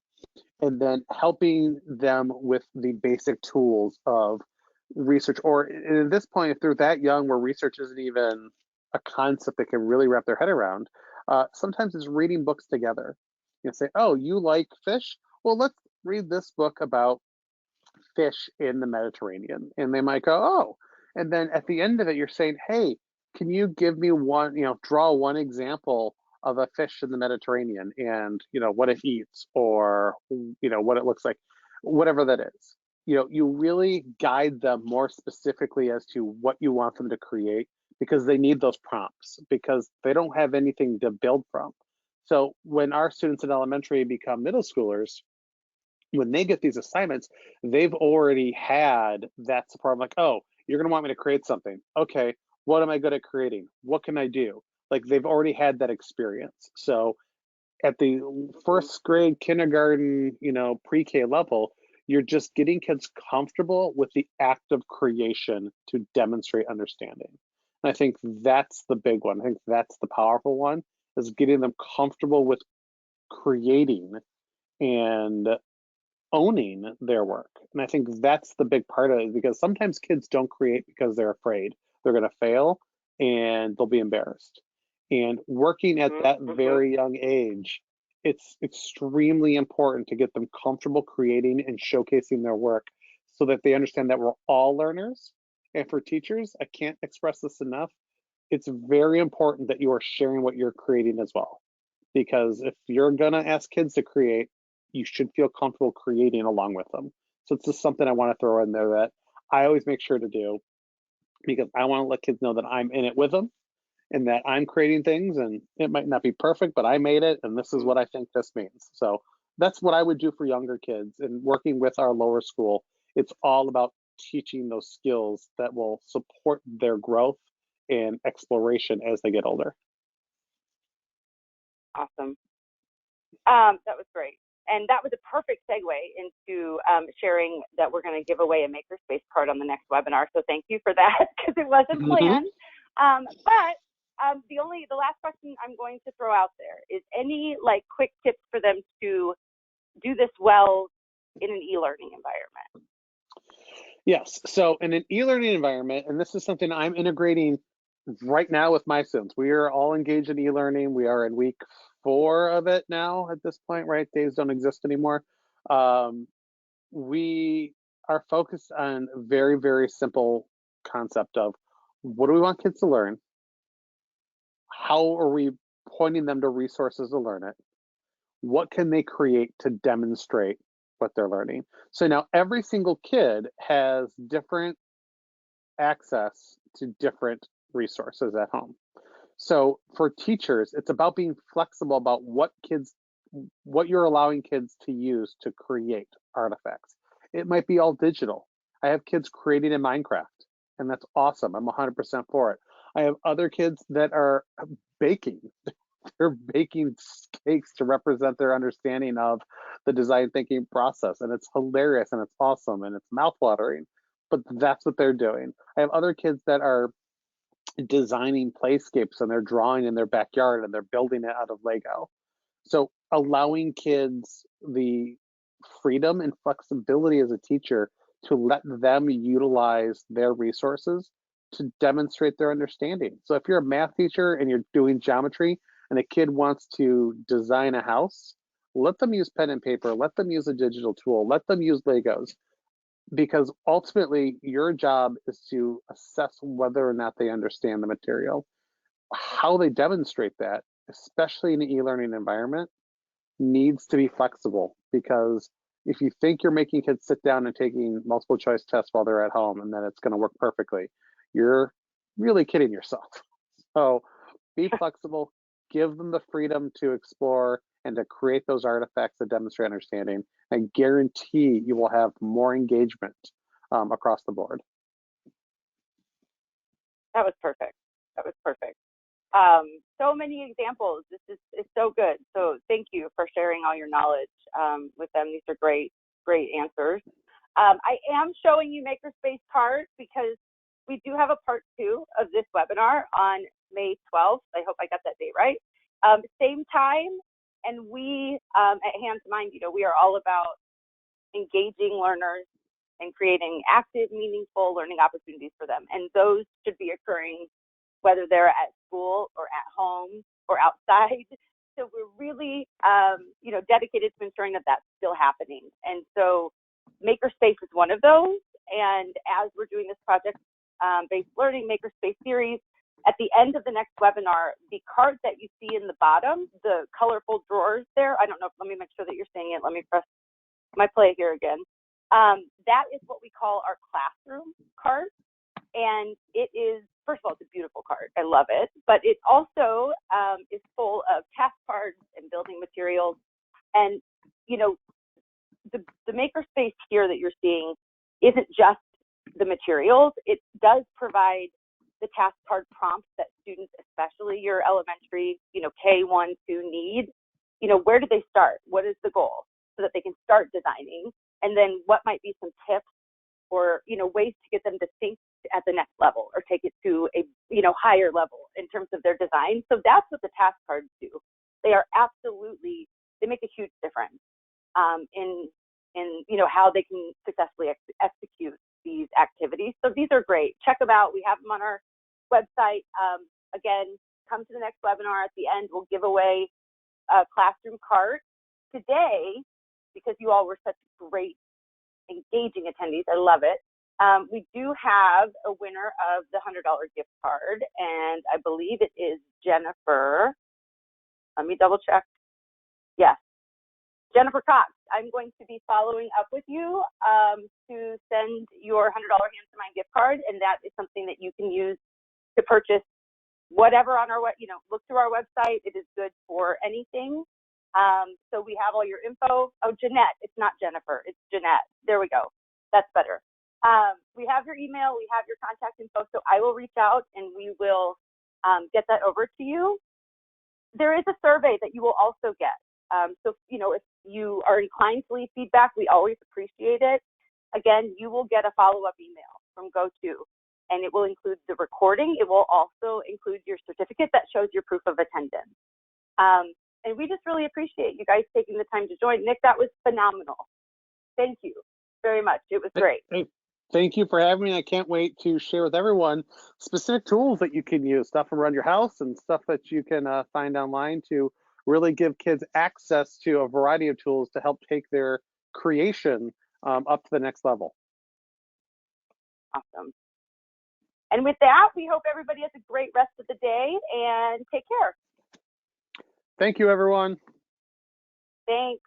and then helping them with the basic tools of research. Or at this point, if they're that young where research isn't even a concept they can really wrap their head around, sometimes it's reading books together. Say, oh, you like fish? Well, let's read this book about fish in the Mediterranean. And they might go, oh. And then at the end of it, you're saying, hey, can you give me one, draw one example of a fish in the Mediterranean and, what it eats, or, what it looks like, whatever that is. You really guide them more specifically as to what you want them to create, because they need those prompts, because they don't have anything to build from. So when our students in elementary become middle schoolers, when they get these assignments, they've already had that support. I'm like, oh, you're going to want me to create something. Okay, what am I good at creating? What can I do? Like, they've already had that experience. So at the first grade, kindergarten, pre-K level, you're just getting kids comfortable with the act of creation to demonstrate understanding. And I think that's the big one. I think that's the powerful one, is getting them comfortable with creating and owning their work. And I think that's the big part of it, because sometimes kids don't create because they're afraid they're going to fail and they'll be embarrassed. And working at that very young age, it's extremely important to get them comfortable creating and showcasing their work, so that they understand that we're all learners. And for teachers, I can't express this enough, it's very important that you are sharing what you're creating as well. Because if you're going to ask kids to create, you should feel comfortable creating along with them. So it's just something I want to throw in there that I always make sure to do, because I want to let kids know that I'm in it with them, and that I'm creating things, and it might not be perfect, but I made it, and this is what I think this means. So that's what I would do for younger kids. And working with our lower school, it's all about teaching those skills that will support their growth and exploration as they get older. Awesome. That was great. And that was a perfect segue into sharing that we're going to give away a Makerspace card on the next webinar. So thank you for that, because it wasn't planned. But the last question I'm going to throw out there is any like quick tips for them to do this well in an e-learning environment? Yes. So in an e-learning environment, and this is something I'm integrating right now with my students. We are all engaged in e-learning. We are in week 4 of it now at this point, right? Days don't exist anymore. We are focused on a very, very simple concept of what do we want kids to learn? How are we pointing them to resources to learn it? What can they create to demonstrate what they're learning? So now every single kid has different access to different resources at home. So for teachers, it's about being flexible about what you're allowing kids to use to create artifacts. It might be all digital. I have kids creating in Minecraft, and that's awesome. I'm 100% for it. I have other kids that are baking. They're baking cakes to represent their understanding of the design thinking process, and it's hilarious and it's awesome and it's mouthwatering, but that's what they're doing. I have other kids that are designing playscapes and they're drawing in their backyard and they're building it out of Lego. So allowing kids the freedom and flexibility as a teacher to let them utilize their resources to demonstrate their understanding. So if you're a math teacher and you're doing geometry and a kid wants to design a house, let them use pen and paper, let them use a digital tool, let them use Legos, because ultimately your job is to assess whether or not they understand the material. How they demonstrate that, especially in an e-learning environment, needs to be flexible, because if you think you're making kids sit down and taking multiple choice tests while they're at home and then it's going to work perfectly, you're really kidding yourself. So be flexible, give them the freedom to explore and to create those artifacts that demonstrate understanding, and guarantee you will have more engagement across the board. That was perfect. That was perfect. So many examples. This is so good. So thank you for sharing all your knowledge with them. These are great answers. I am showing you Makerspace cards because we do have a part 2 of this webinar on May 12th. I hope I got that date right. Same time, and we at hand2mind, we are all about engaging learners and creating active, meaningful learning opportunities for them. And those should be occurring whether they're at school or at home or outside. So we're really, dedicated to ensuring that that's still happening. And so Makerspace is one of those. And as we're doing this project-based learning Makerspace series, at the end of the next webinar, the cards that you see in the bottom, the colorful drawers there, I don't know, let me make sure that you're seeing it. Let me press my play here again. That is what we call our classroom card. And it is, first of all, it's a beautiful card. I love it. But it also is full of task cards and building materials. And, the Makerspace here that you're seeing isn't just the materials. It does provide the task card prompts that students, especially your elementary, K1, 2 need. Where do they start? What is the goal? So that they can start designing. And then what might be some tips or, ways to get them to think at the next level or take it to a, higher level in terms of their design. So that's what the task cards do. They make a huge difference in how they can successfully execute these activities. So these are great. Check them out. We have them on our website. Again, come to the next webinar. At the end, we'll give away a classroom card. Today, because you all were such great, engaging attendees, I love it. We do have a winner of the $100 gift card, and I believe it is Jennifer. Let me double check. Yes, Jennifer Cox. I'm going to be following up with you to send your $100 hand2mind gift card, and that is something that you can use to purchase whatever on our look through our website. It is good for anything. So we have all your info. Oh, Jeanette. It's not Jennifer. It's Jeanette. There we go. That's better. We have your email. We have your contact info. So I will reach out and we will get that over to you. there is a survey that you will also get. So, if you are inclined to leave feedback, we always appreciate it. Again, you will get a follow-up email from GoTo, and it will include the recording. It will also include your certificate that shows your proof of attendance. And we just really appreciate you guys taking the time to join. Nick, that was phenomenal. Thank you very much. It was great. Thank you for having me. I can't wait to share with everyone specific tools that you can use, stuff around your house and stuff that you can find online to really give kids access to a variety of tools to help take their creation up to the next level. Awesome. And with that, we hope everybody has a great rest of the day and take care. Thank you, everyone. Thanks.